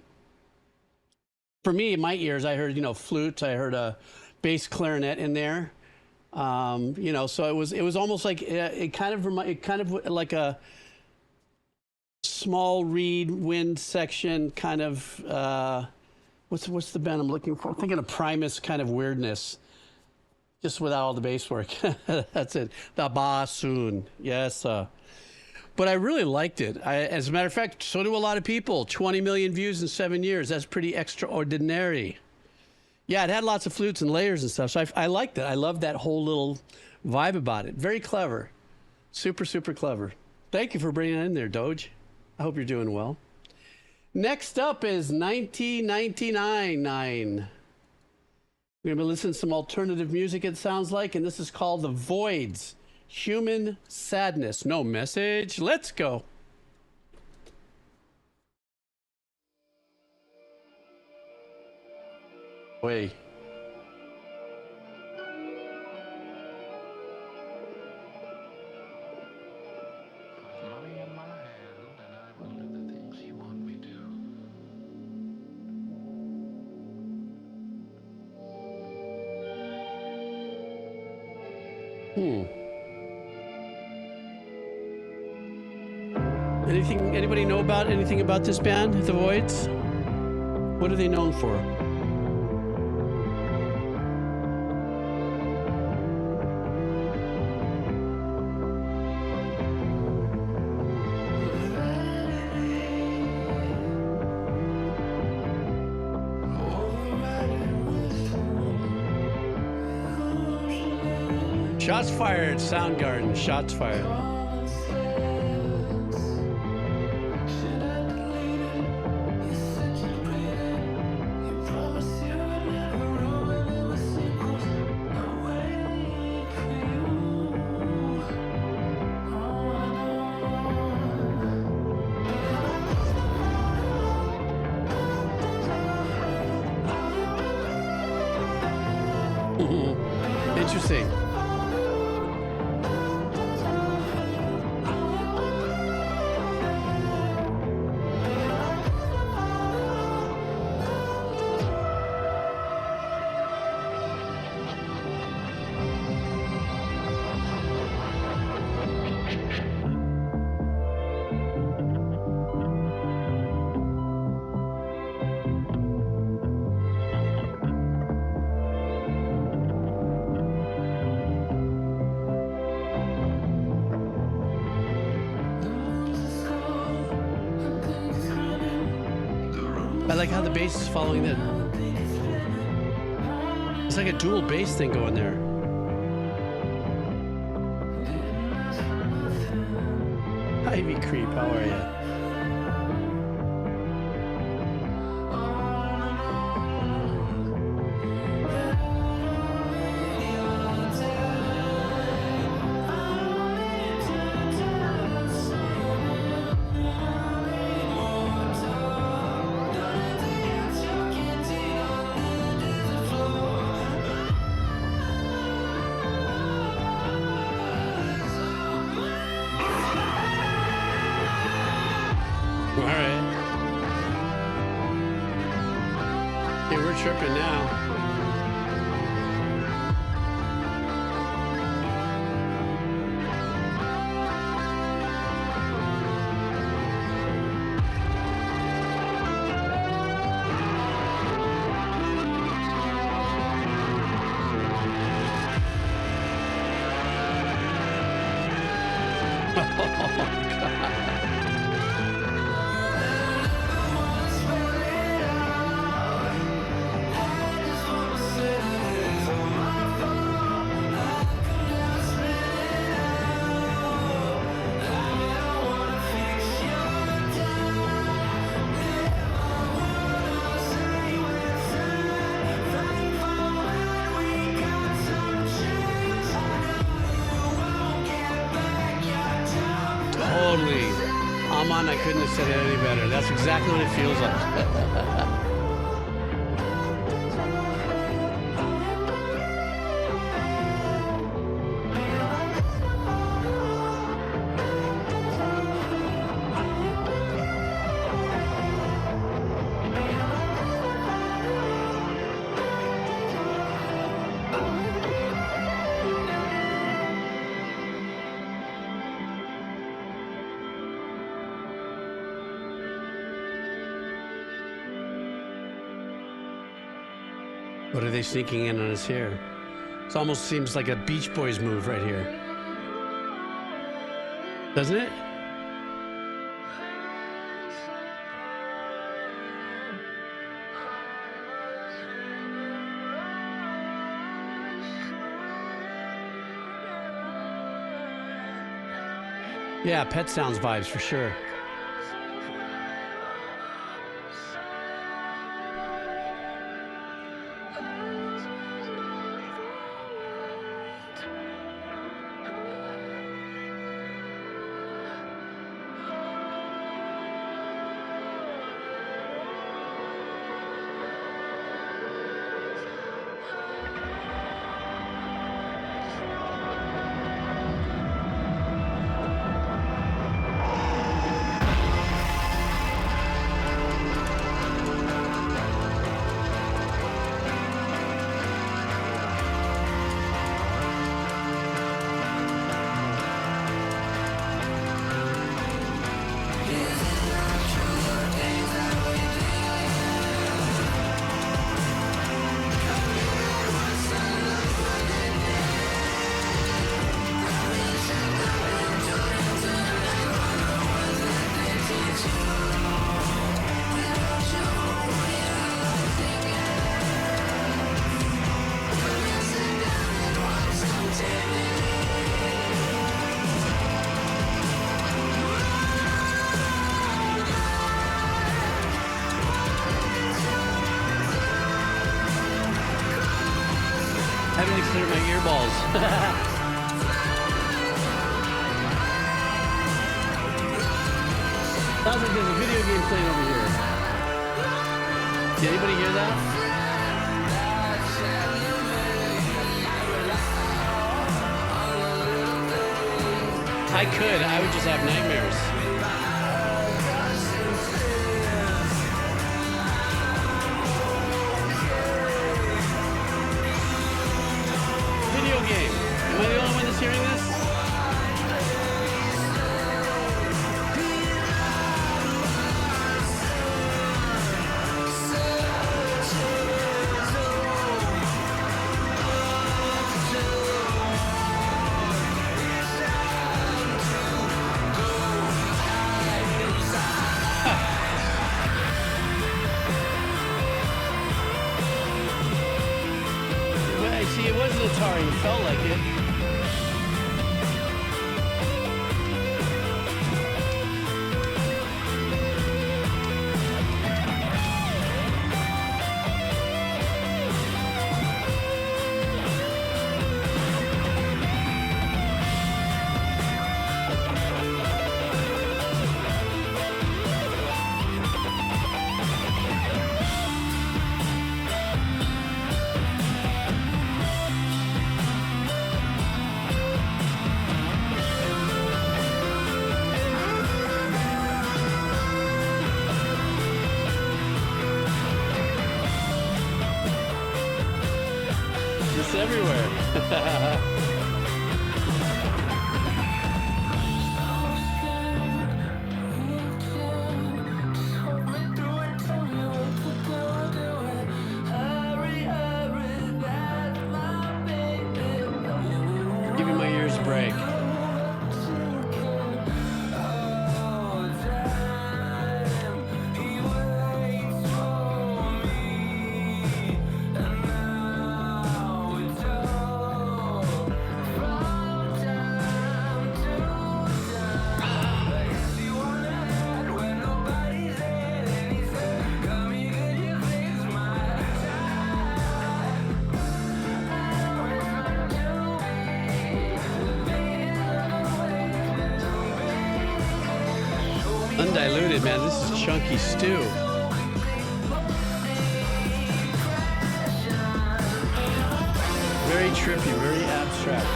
For me, in my ears, I heard flute. I heard a bass clarinet in there. So it was almost like it kind of like a small reed wind section kind of what's the band I'm looking for? I'm thinking of Primus kind of weirdness, just without all the bass work. That's it. The bassoon, yes. But I really liked it. As a matter of fact, so do a lot of people. 20 million views in 7 years. That's pretty extraordinary. Yeah, it had lots of flutes and layers and stuff. So I liked it. I loved that whole little vibe about it. Very clever. Super, super clever. Thank you for bringing it in there, Doge. I hope you're doing well. Next up is 1999. We're going to listen to some alternative music, it sounds like, and this is called the Voidz. Human Sadness. No message. Let's go. Wait. Money in my hand, and I will do the things you want me to. Anybody know anything about this band, the Voidz? What are they known for? Shots fired, Soundgarden, shots fired. Interesting. I like how the bass is following the... It's like a dual bass thing going there. Ivy Creep, how are you? Tripping now. I couldn't have said it any better. That's exactly what it feels like. What are they sneaking in on us here? It almost seems like a Beach Boys move right here. Doesn't it? Yeah, Pet Sounds vibes for sure. Clear my earballs. Sounds like there's a video game playing over here. Did anybody hear that? I could. I would just have nightmares. Game. Am I the only one that's hearing this? guitaring. It felt like it. Everywhere. Giving my ears a break. Undiluted, man. This is chunky stew. Very trippy, very abstract,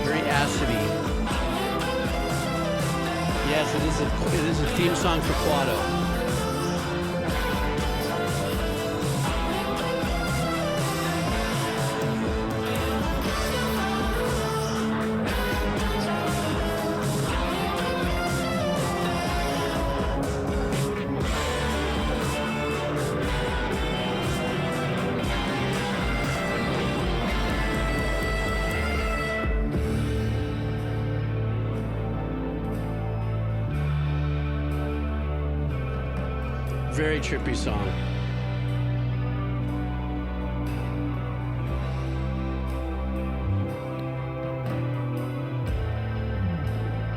very acidy. Yes, it is a theme song for Quado. Very trippy song.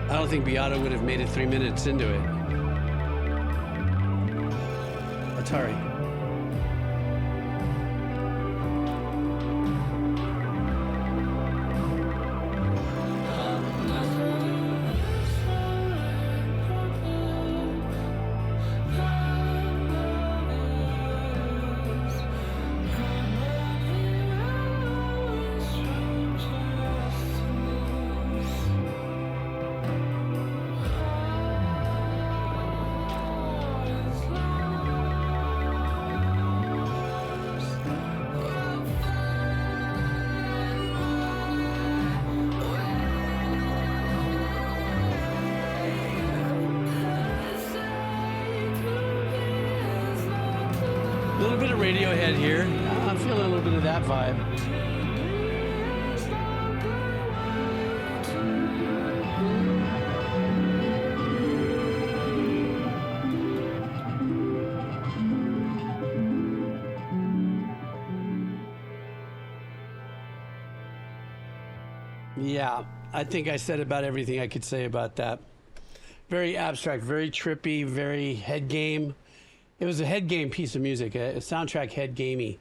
I don't think Beato would have made it 3 minutes into it. Atari. A little bit of Radiohead here. I'm feeling a little bit of that vibe. Yeah, I think I said about everything I could say about that. Very abstract, very trippy, very head game. It was a head game piece of music, a soundtrack head gamey.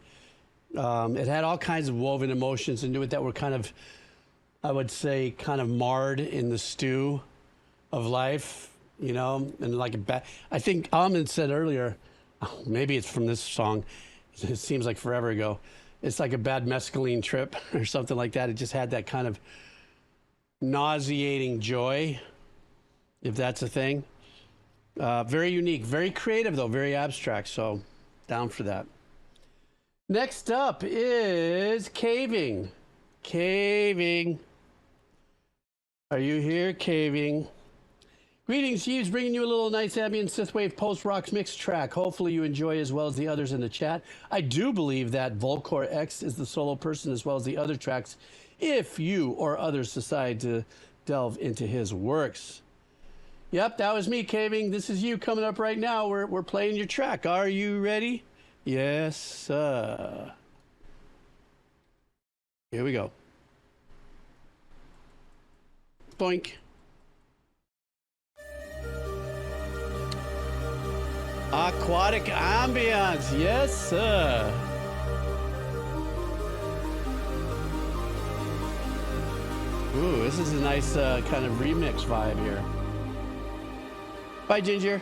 It had all kinds of woven emotions into it that were kind of, I would say, kind of marred in the stew of life, you know, and like I think Almond said earlier, maybe it's from this song, it seems like forever ago, it's like a bad mescaline trip or something like that. It just had that kind of nauseating joy, if that's a thing. Very unique, very creative though, very abstract, so down for that. Next up is Caving. Caving. Are you here, Caving? Greetings, Hughes, bringing you a little nice ambient synthwave post-rock mix track. Hopefully you enjoy as well as the others in the chat. I do believe that Volkor X is the solo person as well as the other tracks, if you or others decide to delve into his works. Yep, that was me, Caving. This is you coming up right now. We're playing your track. Are you ready? Yes, sir. Here we go. boink. Aquatic Ambience, yes sir. Ooh, this is a nice kind of remix vibe here. Bye, Ginger.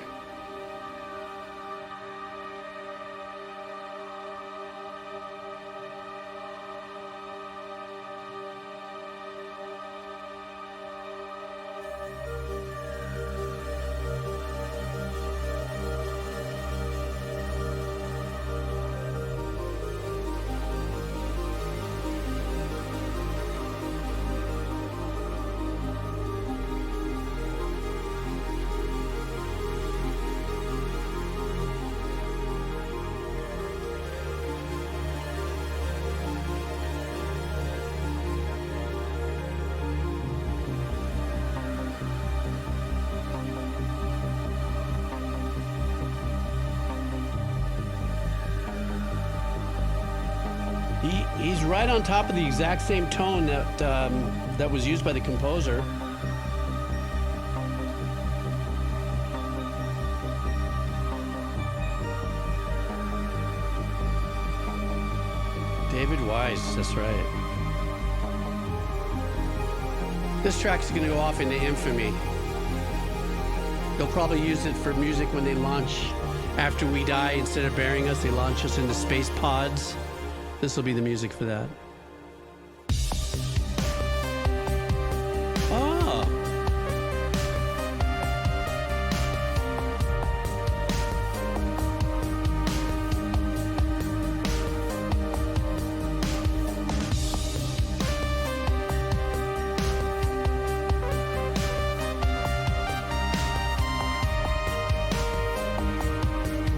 He's right on top of the exact same tone that that was used by the composer. David Weyes, that's right. This track's gonna go off into infamy. They'll probably use it for music when they launch after we die. Instead of burying us, they launch us into space pods. This will be the music for that. Ah.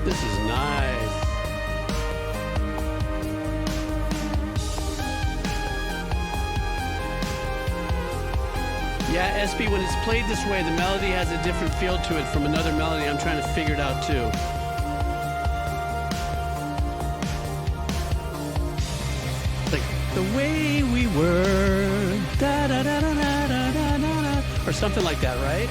This is nice. Yeah, SB, when it's played this way, the melody has a different feel to it from another melody. I'm trying to figure it out too. It's like, the way we were, da da da da da da da da, or something like that, right?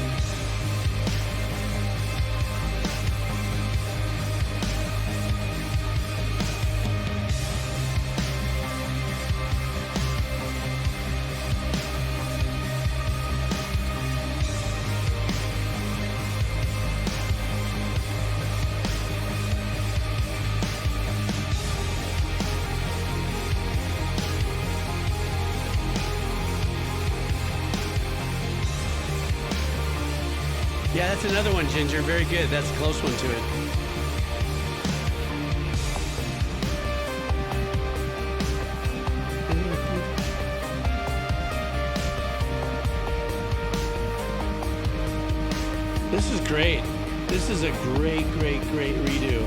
Yeah, that's another one, Ginger. Very good. That's a close one to it. This is great. This is a great, great, great redo.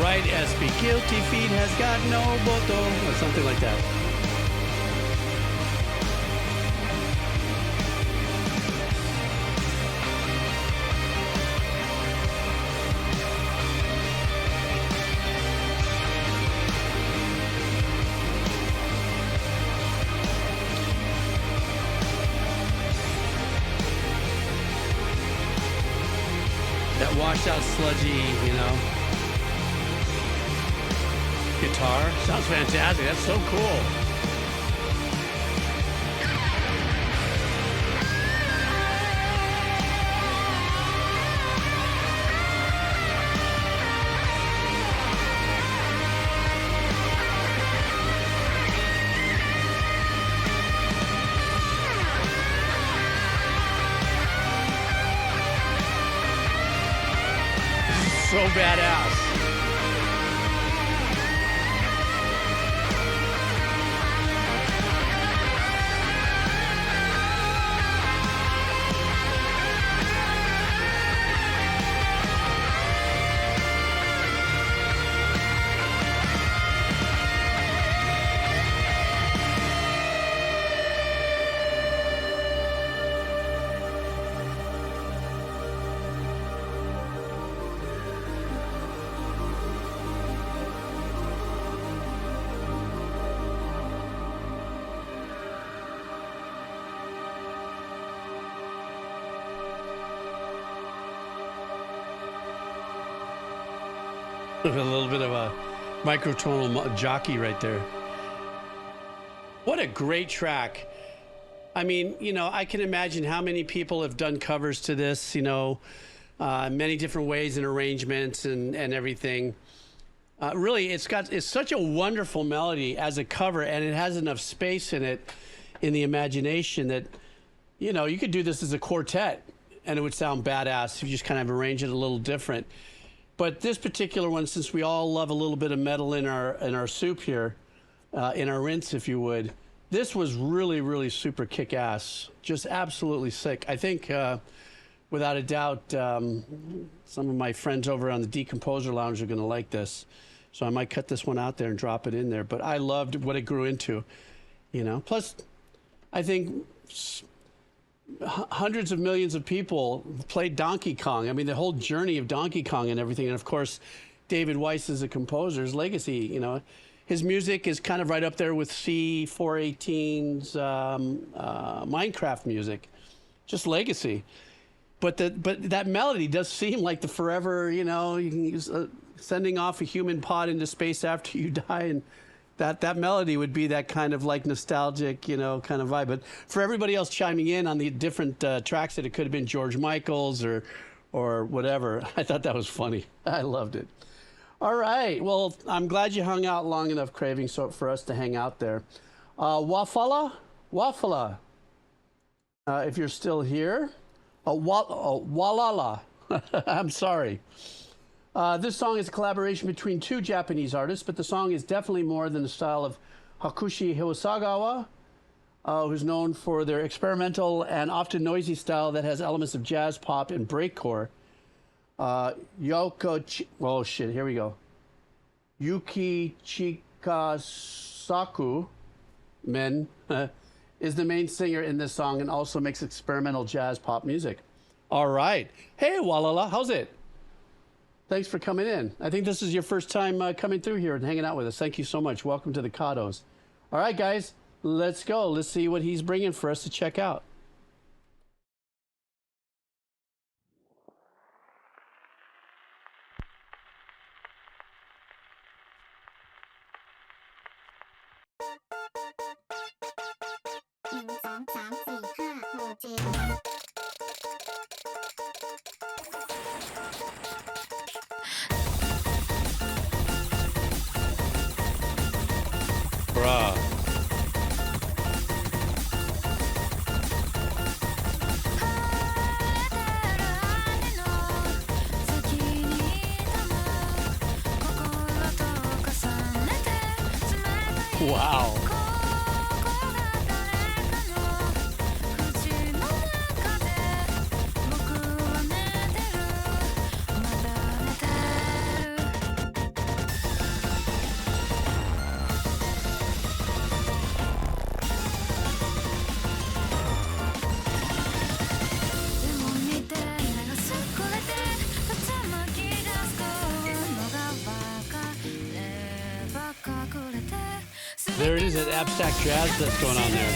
Right, SB. Guilty feet has got no boto, or something like that. That washed out sludgy, you know. Guitar sounds fantastic. That's so cool. So badass. A little bit of a microtonal jockey right there. What a great track. I mean, you know, I can imagine how many people have done covers to this, you know, many different ways and arrangements and everything. Really, it's such a wonderful melody as a cover, and it has enough space in it, in the imagination, that, you know, you could do this as a quartet and it would sound badass if you just kind of arrange it a little different. But this particular one, since we all love a little bit of metal in our soup here, in our rinse, if you would, this was really, really super kick-ass, just absolutely sick. I think, without a doubt, some of my friends over on the Decomposer Lounge are going to like this. So I might cut this one out there and drop it in there. But I loved what it grew into, you know. Plus, I think hundreds of millions of people played Donkey Kong. I mean, the whole journey of Donkey Kong and everything. And of course, David Weyes as a composer's legacy, you know, his music is kind of right up there with C418's Minecraft music, just legacy. But that melody does seem like the forever, you know, you can use sending off a human pod into space after you die, and that melody would be that kind of like nostalgic, you know, kind of vibe. But for everybody else chiming in on the different tracks, that it could have been George Michael's or whatever, I thought that was funny. I loved it. All right. Well, I'm glad you hung out long enough, Craving, so for us to hang out there. Wafala, if you're still here. Walala. I'm sorry. This song is a collaboration between two Japanese artists, but the song is definitely more than the style of Hakushi Hasegawa, who's known for their experimental and often noisy style that has elements of jazz, pop, and breakcore. Oh shit, here we go. Yukichikasaku is the main singer in this song and also makes experimental jazz pop music. All right. Hey, Walala, how's it? Thanks for coming in. I think this is your first time coming through here and hanging out with us. Thank you so much. Welcome to the Kados. All right, guys, let's go. Let's see what he's bringing for us to check out. Bruh. Wow. There it is, that abstract jazz that's going on there.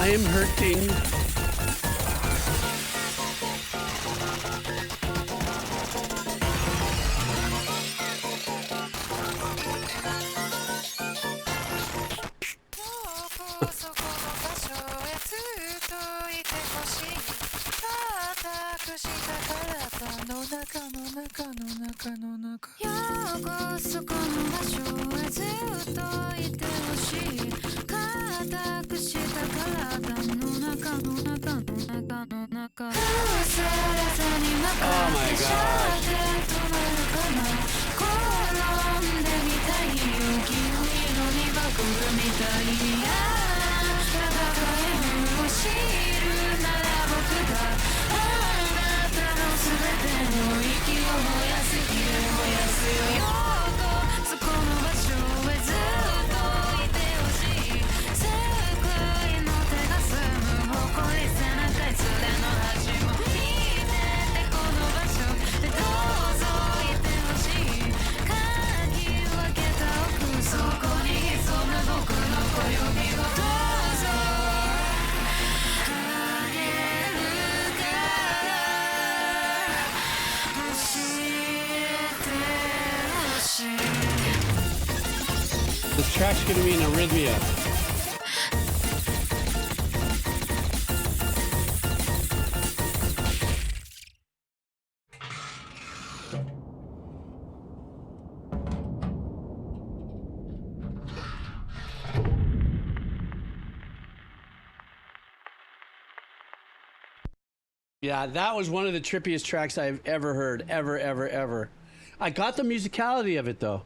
I am hurting. Oh my gosh. This track's gonna be an arrhythmia. Yeah, that was one of the trippiest tracks I've ever heard, ever. I got the musicality of it, though.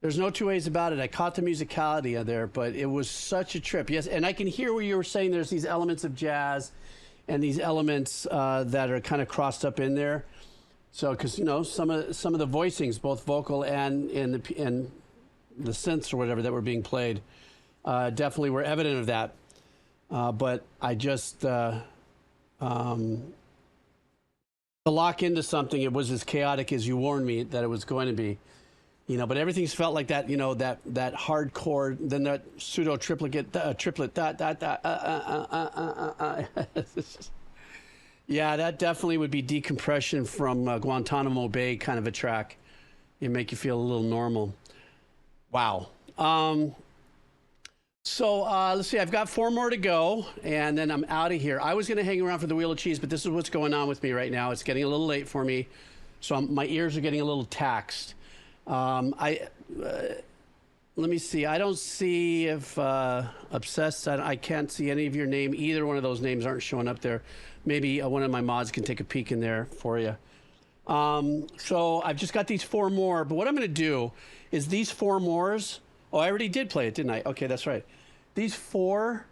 There's no two ways about it. I caught the musicality of there, but it was such a trip. Yes, and I can hear where you were saying there's these elements of jazz and these elements that are kind of crossed up in there. So, because, you know, some of the voicings, both vocal and in the synths or whatever that were being played, definitely were evident of that. But I just... to lock into something, it was as chaotic as you warned me that it was going to be, you know. But everything's felt like that, you know, that hardcore, then that pseudo triplet, yeah, that definitely would be decompression from Guantanamo Bay kind of a track. It make you feel a little normal. Wow. So let's see, I've got 4 more to go, and then I'm out of here. I was going to hang around for the Wheel of Cheese, but this is what's going on with me right now. It's getting a little late for me, so my ears are getting a little taxed. Let me see. I don't see if Obsessed, I can't see any of your name. Either one of those names aren't showing up there. Maybe one of my mods can take a peek in there for you. So I've just got these 4 more, but what I'm going to do is these 4 mores... Oh, I already did play it, didn't I? Okay, that's right. These 4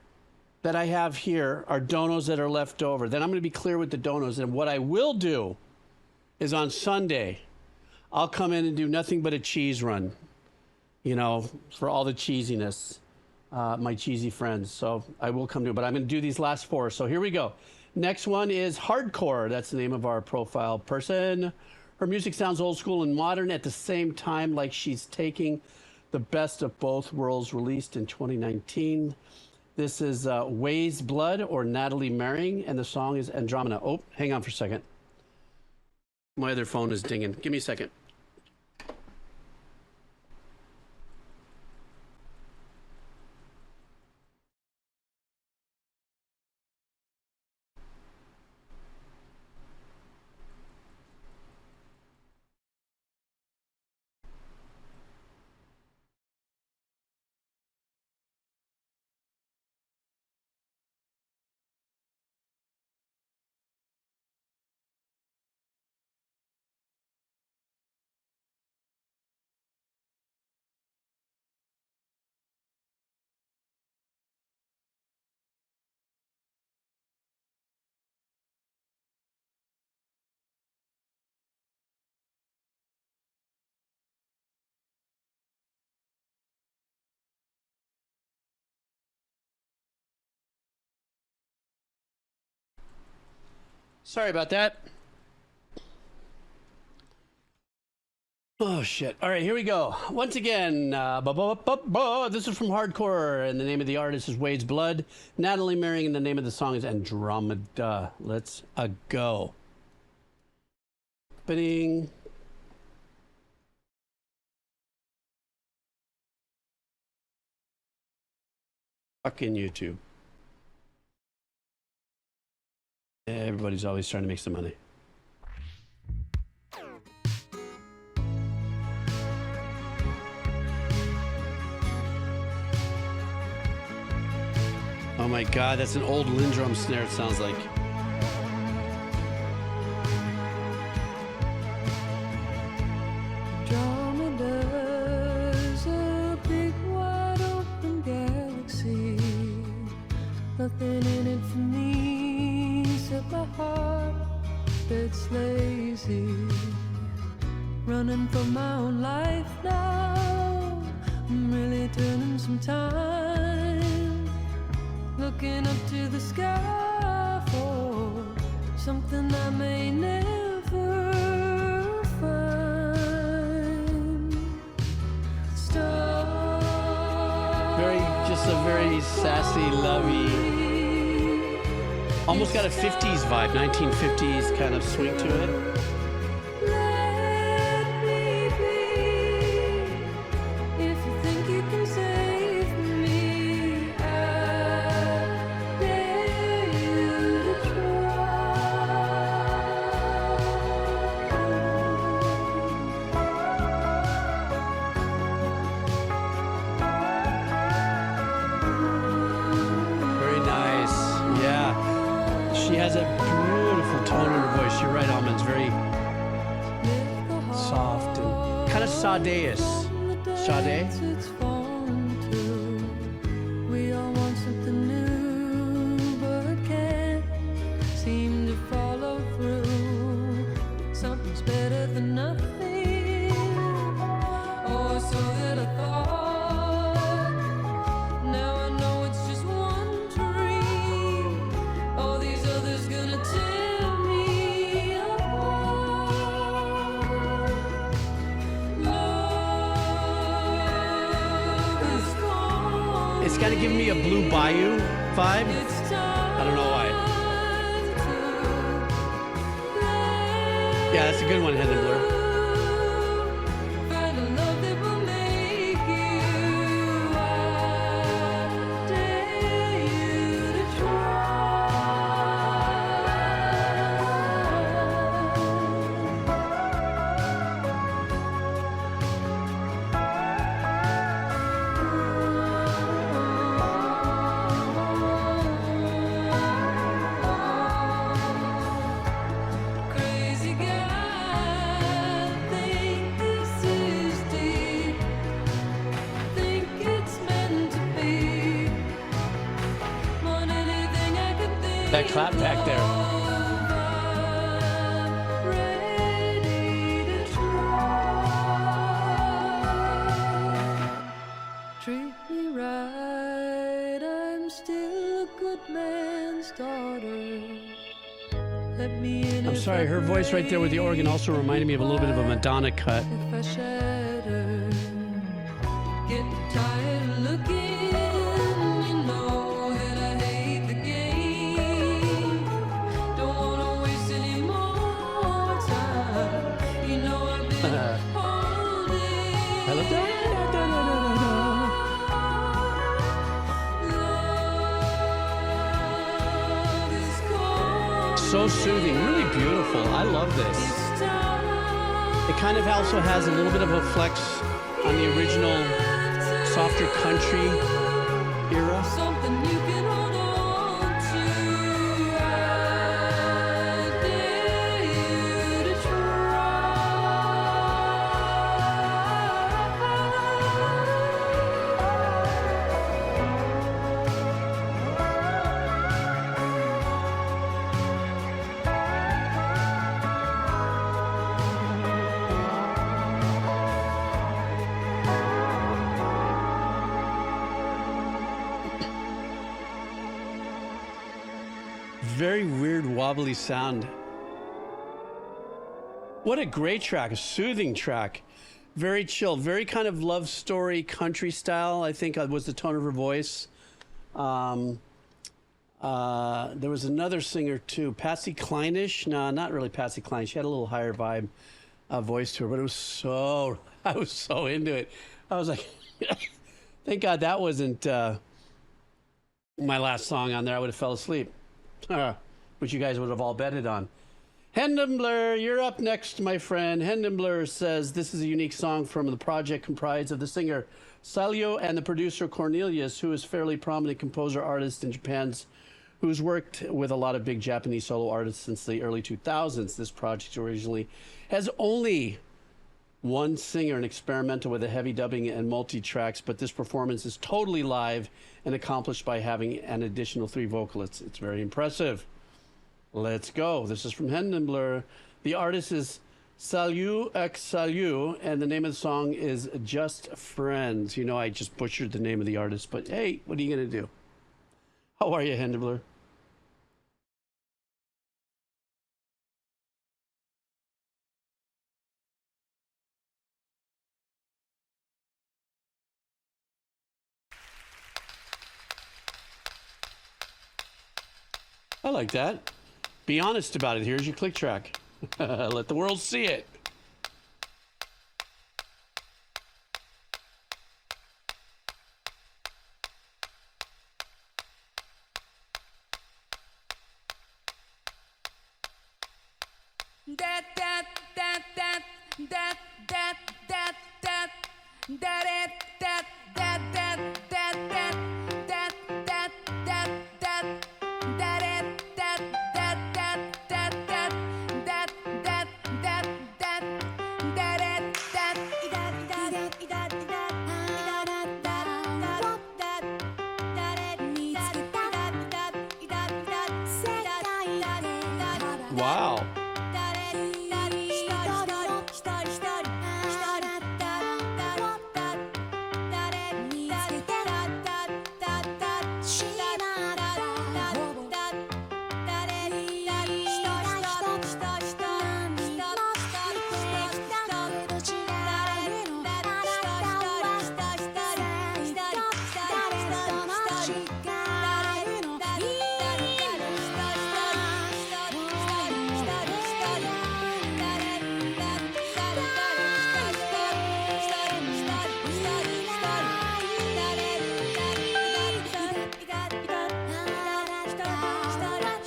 that I have here are donos that are left over. Then I'm going to be clear with the donos. And what I will do is on Sunday, I'll come in and do nothing but a cheese run, you know, for all the cheesiness, my cheesy friends. So I will come to it, but I'm going to do these last 4. So here we go. Next one is Hardcore. That's the name of our profile person. Her music sounds old school and modern at the same time, like she's taking the best of both worlds, released in 2019. This is Weyes Blood or Natalie Marrying, and the song is Andromeda. Oh, hang on for a second. My other phone is dinging. Give me a second. Sorry about that. Oh, shit. All right, here we go. Once again, this is from Hardcore, and the name of the artist is Weyes Blood. Natalie Marrying, and the name of the song is Andromeda. Let's go. Opening. Fucking YouTube. Everybody's always trying to make some money. my God, that's an old Lindrum snare, it sounds like. Andromeda's a big wide open galaxy. Nothing in it for me except my heart that's lazy. Running for my own life now. I'm really turning some time. Looking up to the sky for something I may never find. Just a very sassy, lovey, almost got a 50s vibe, 1950s kind of swing to it. Let me be. If you think you can save me, I dare you to Very nice. Yeah. She has a beautiful tone in her voice. You're right, Almond's very soft and kind of Sade-ish. Sade? It's falling to. We all want something new, but can't seem to follow through. Something's better than nothing. Oh, so that I thought. Now I know it's just one dream. All these others gonna tear me apart. Love is gone. It's kind of giving me a Blue Bayou vibe. It's time. I don't know why. Yeah, that's a good one, Head and Blur. Find a love that will make you. I dare you to Crazy guy, think this is deep. Think it's meant to be. Want anything I could think That clap back there. of, I'm ready to try. Treat me right, I'm still a good man's daughter. Let me in I'm if sorry, I her voice right there with the organ also reminded me of a little bit of a Madonna cut. if I shatter, get tired of looking, you know that I hate the game. Don't wanna waste any more time. You know I've been holding. I love that. Love is gone. So soothing, really beautiful. I love this. It's time. It kind of also has a little bit of a flex on the original softer country era. Something you can hold on to. I dare you to Very weird wobbly sound. What a great track, a soothing track. Very chill, very kind of love story, country style, I think was the tone of her voice. There was another singer too, Patsy Cline-ish. No, not really Patsy Cline. She had a little higher vibe voice to her, but it was so, I was so into it. I was like, thank God that wasn't my last song on there. I would have fell asleep, which you guys would have all betted on. Hendembler, you're up next, my friend. Hendembler says this is a unique song from the project comprised of the singer Salyu and the producer Cornelius, who is a fairly prominent composer artist in Japan's, who's worked with a lot of big Japanese solo artists since the early 2000s. This project originally has only one singer and experimental with a heavy dubbing and multi-tracks, but this performance is totally live and accomplished by having an additional 3 vocalists. It's very impressive. Let's go. This is from Hendembler. The artist is Salyu x Salyu, and the name of the song is Just Friends. You know, I just butchered the name of the artist, but hey, what are you going to do? How are you, Hendembler? I like that. Be honest about it. Here's your click track. Let the world see it. Wow.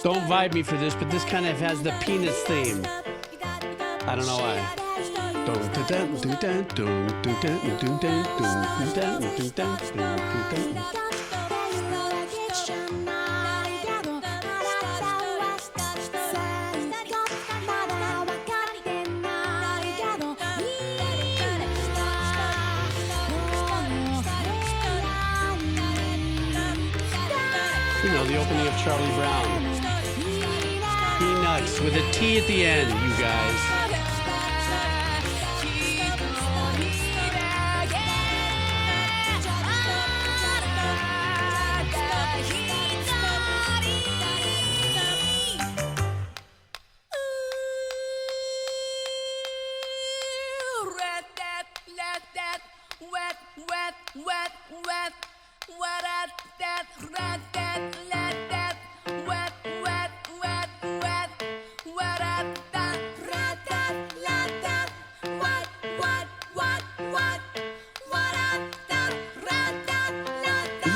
Don't vibe me for this, but this kind of has the penis theme. I don't know why. You know, the opening of Charlie Brown. Peanuts with a T at the end, you guys.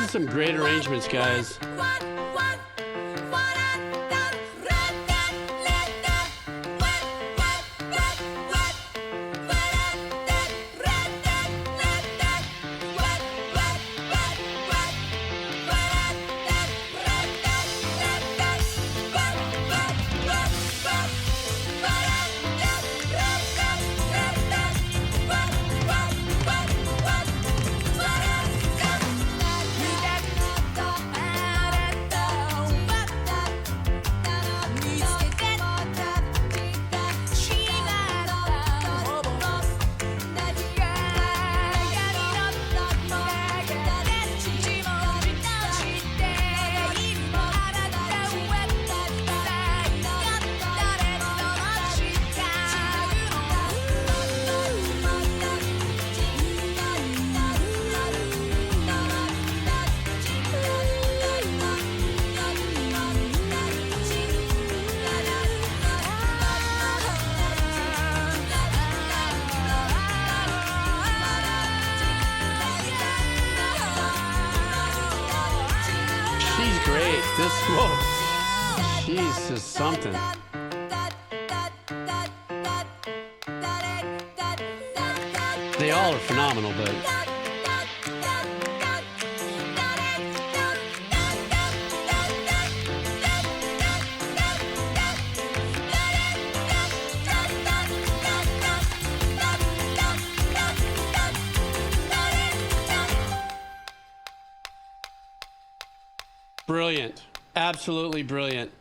Some great arrangements, guys. She's great. This, whoa, she's just something. They all are phenomenal, but brilliant. Absolutely brilliant.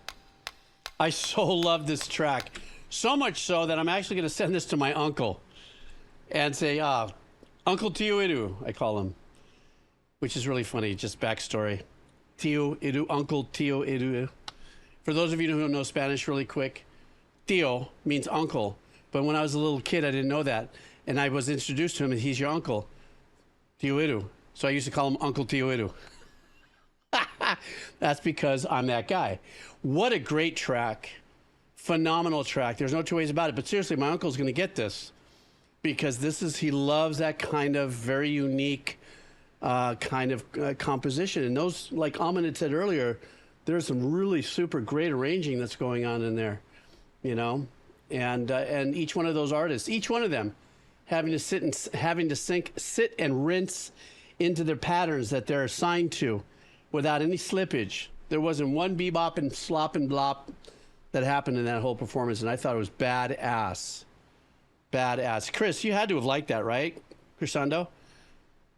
I so love this track. So much so that I'm actually going to send this to my uncle and say, Uncle Tio Iru, I call him, which is really funny. Just backstory. Tio Iru, Uncle Tio Iru. For those of you who don't know Spanish really quick, Tio means uncle. But when I was a little kid, I didn't know that. And I was introduced to him, and he's your uncle, Tio Iru. So I used to call him Uncle Tio Iru. That's because I'm that guy. What a great track. Phenomenal track. There's no two ways about it. But seriously, my uncle's going to get this because he loves that kind of very unique composition. And those, like Amin had said earlier, there's some really super great arranging that's going on in there, you know? And each one of those artists, each one of them having to sit and rinse into their patterns that they're assigned to without any slippage. There wasn't one bebop and slop and blop that happened in that whole performance, and I thought it was badass. Badass. Chris, you had to have liked that, right? Crescendo?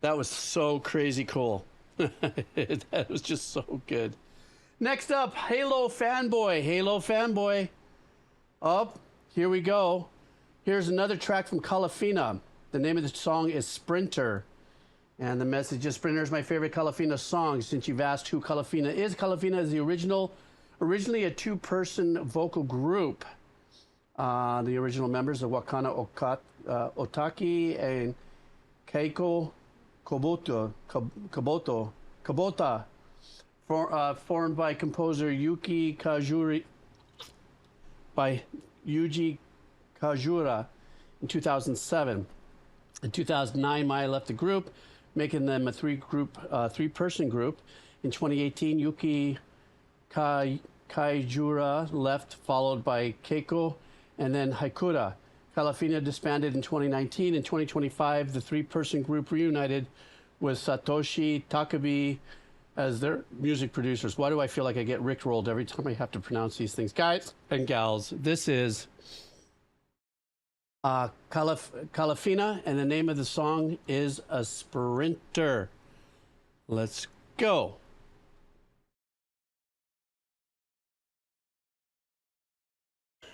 That was so crazy cool. That was just so good. Next up, Halo Fanboy. Halo Fanboy. Up, here we go. Here's another track from Kalafina. The name of the song is Sprinter. And the message is, Sprinter is my favorite Kalafina song. Since you've asked who Kalafina is the originally a two-person vocal group. The original members of Wakana Otaki and Keiko Kubota, formed by composer Yuji Kajura in 2007. In 2009, Mahal left the group, making them a three-person group. In 2018, Yuki Kaijura left, followed by Keiko, and then Haikura. Kalafina disbanded in 2019. In 2025, the three-person group reunited with Satoshi Takabe as their music producers. Why do I feel like I get rickrolled every time I have to pronounce these things? Guys and gals, this is Kalafina, and the name of the song is A Sprinter. Let's go.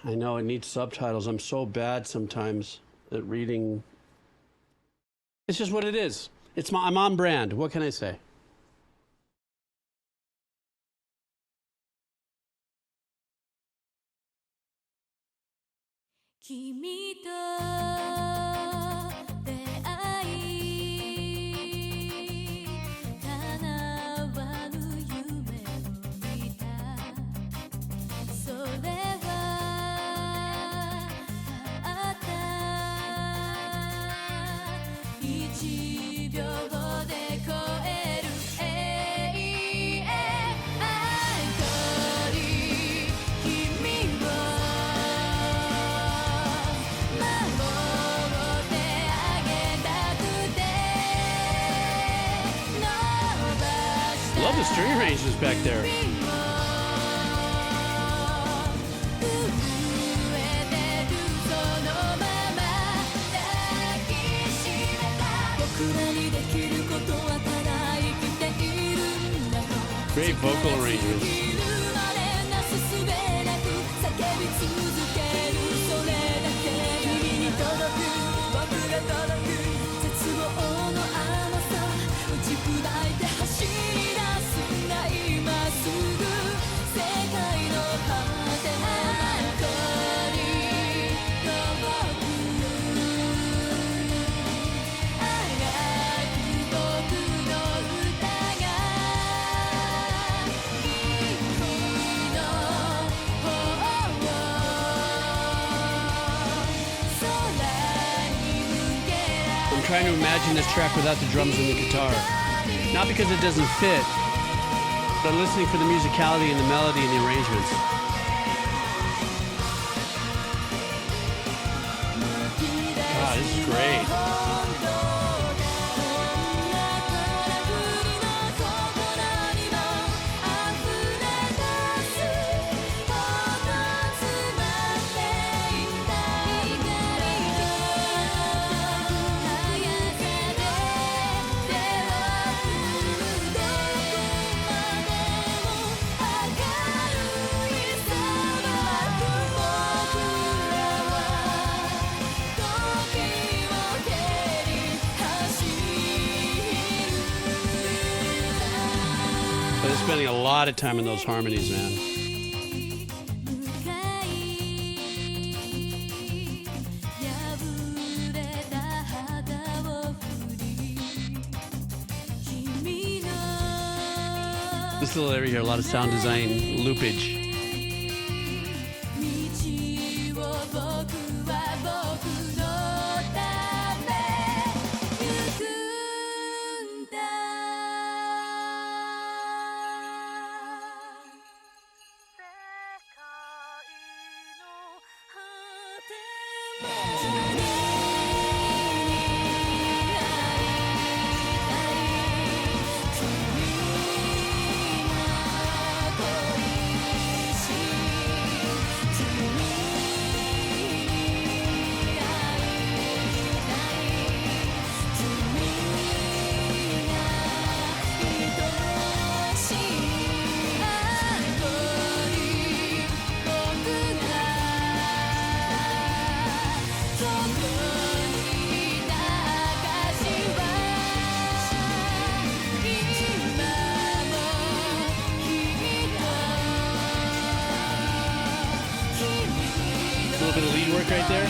I know it needs subtitles. I'm so bad sometimes at reading. It's just what it is. I'm on brand. What can I say? Kimi to deai kanawanu yume o mita sore wa taatta ichi byou de koeru eiei aitori kimi wo Love the string arrangements back there. Great vocal arrangements. I'm trying to imagine this track without the drums and the guitar. Not because it doesn't fit, but listening for the musicality and the melody and the arrangements. God, this is great. been spending a lot of time in those harmonies, man. This little area here, a lot of sound design loopage. Bit of lead work right there.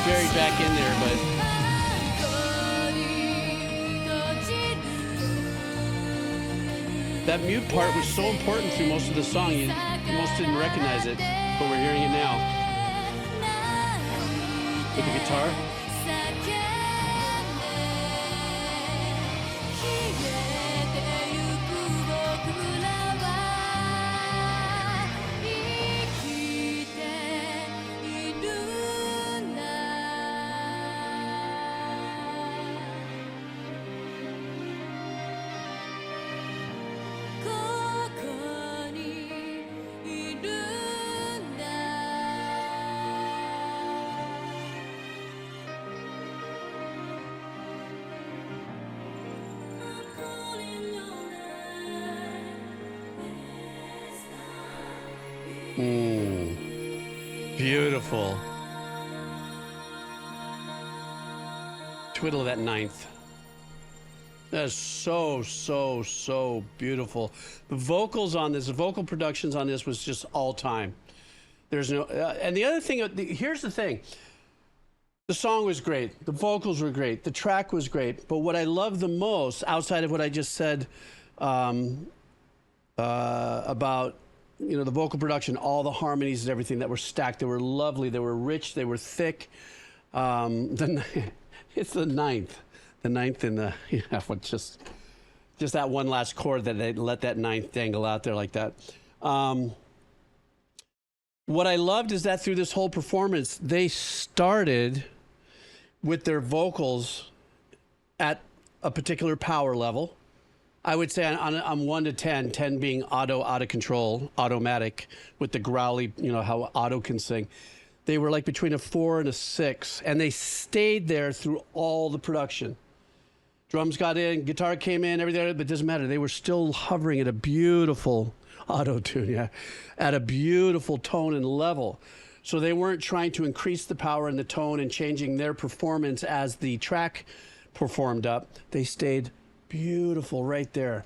Buried back in there, but that mute part was so important through most of the song. You most didn't recognize it, but we're hearing it now. With the guitar. Beautiful. Twiddle of that ninth. That is so, so, so beautiful. The vocals on this, the vocal productions on this was just all time. There's no, and the other thing, here's the thing. The song was great. The vocals were great. The track was great. But what I love the most, outside of what I just said about, you know, the vocal production, all the harmonies and everything that were stacked, they were lovely, they were rich, they were thick. It's the ninth in the, yeah, just that one last chord that they let that ninth dangle out there like that. What I loved is that through this whole performance, they started with their vocals at a particular power level. I would say on 1 to 10, 10 being out of control, automatic, with the growly, you know, how Otto can sing. They were like between a 4 and a 6, and they stayed there through all the production. Drums got in, guitar came in, everything, but it doesn't matter. They were still hovering at a beautiful auto-tune, yeah, at a beautiful tone and level. So they weren't trying to increase the power and the tone and changing their performance as the track performed up. They stayed beautiful right there.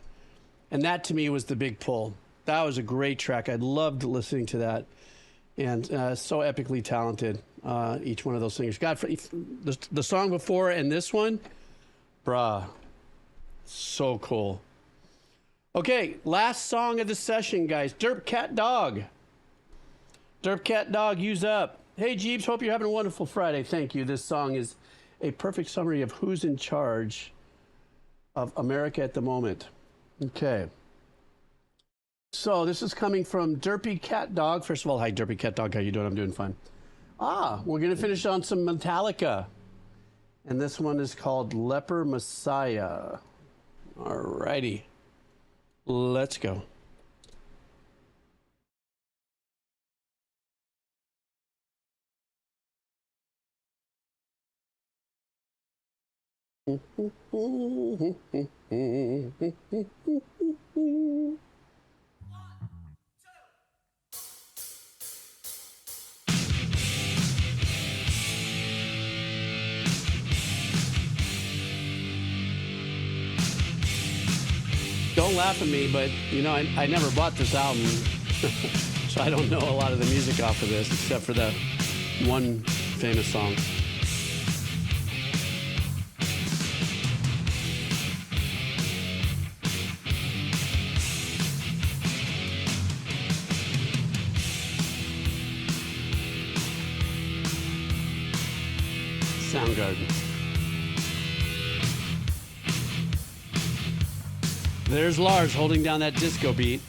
And that to me was the big pull. That was a great track. I loved listening to that. And so epically talented, each one of those singers. God, the song before and this one, bruh, so cool. Okay, last song of the session, guys. Derp Cat Dog. Derp Cat Dog, use up. Hey, Jeeps, hope you're having a wonderful Friday. Thank you. This song is a perfect summary of who's in charge of America at the moment. Okay. So this is coming from Derpy Cat Dog. First of all, hi, Derpy Cat Dog. How you doing? I'm doing fine. We're going to finish on some Metallica. And this one is called Leper Messiah. All righty. Let's go. Don't don't laugh at me, but you know, I never bought this album, so I don't know a lot of the music off of this, except for the one famous song. Soundgarden. There's Lars holding down that disco beat.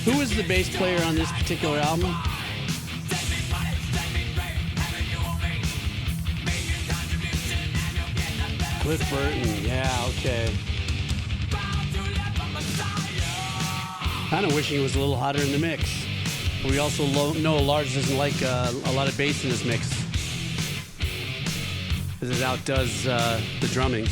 Who is the bass player on this particular album? Cliff Burton, yeah, okay. Kind of wishing it was a little hotter in the mix. We also know Lars doesn't like a lot of bass in his mix, because it outdoes the drumming.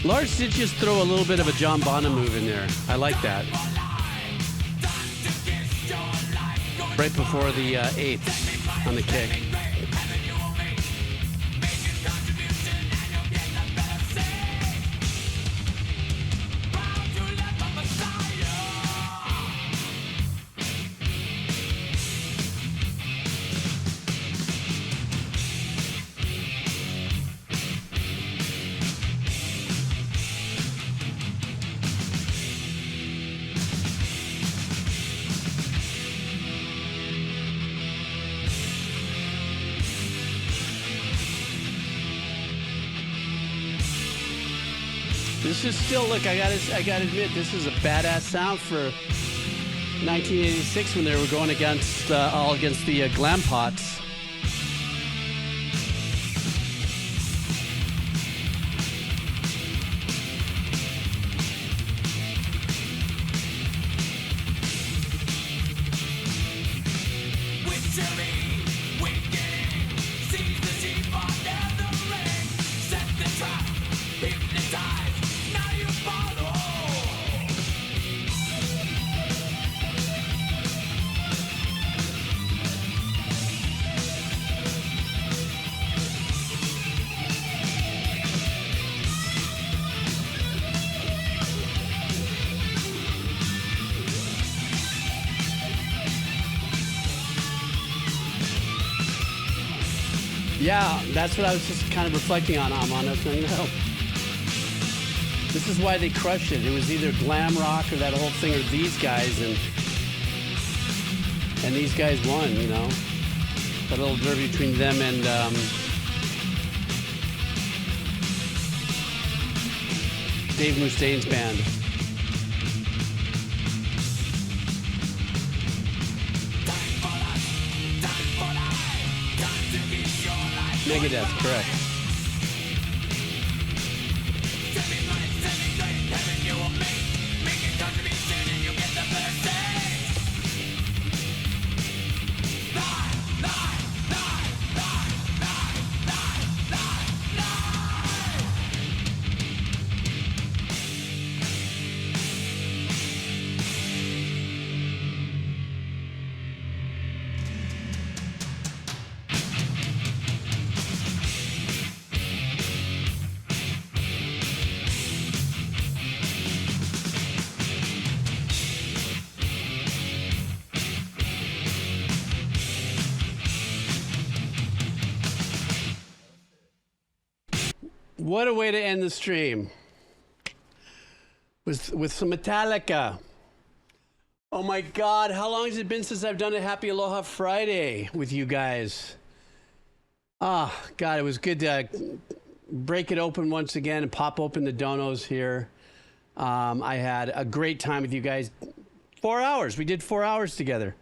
Lars did just throw a little bit of a John Bonham move in there. I like that. Right before the 8th on the kick. This is still, look, I gotta admit, this is a badass sound for 1986 when they were going against all against the glam pots. Yeah, that's what I was just kind of reflecting on, Amon. I was saying, no. This is why they crushed it. It was either glam rock or that whole thing, or these guys, and these guys won, you know. That little derby between them and Dave Mustaine's band. Megadeth, correct. What a way to end the stream. With some Metallica. Oh my God, how long has it been since I've done a Happy Aloha Friday with you guys? Ah, God, it was good to break it open once again and pop open the donos here. I had a great time with you guys. 4 hours. We did 4 hours together.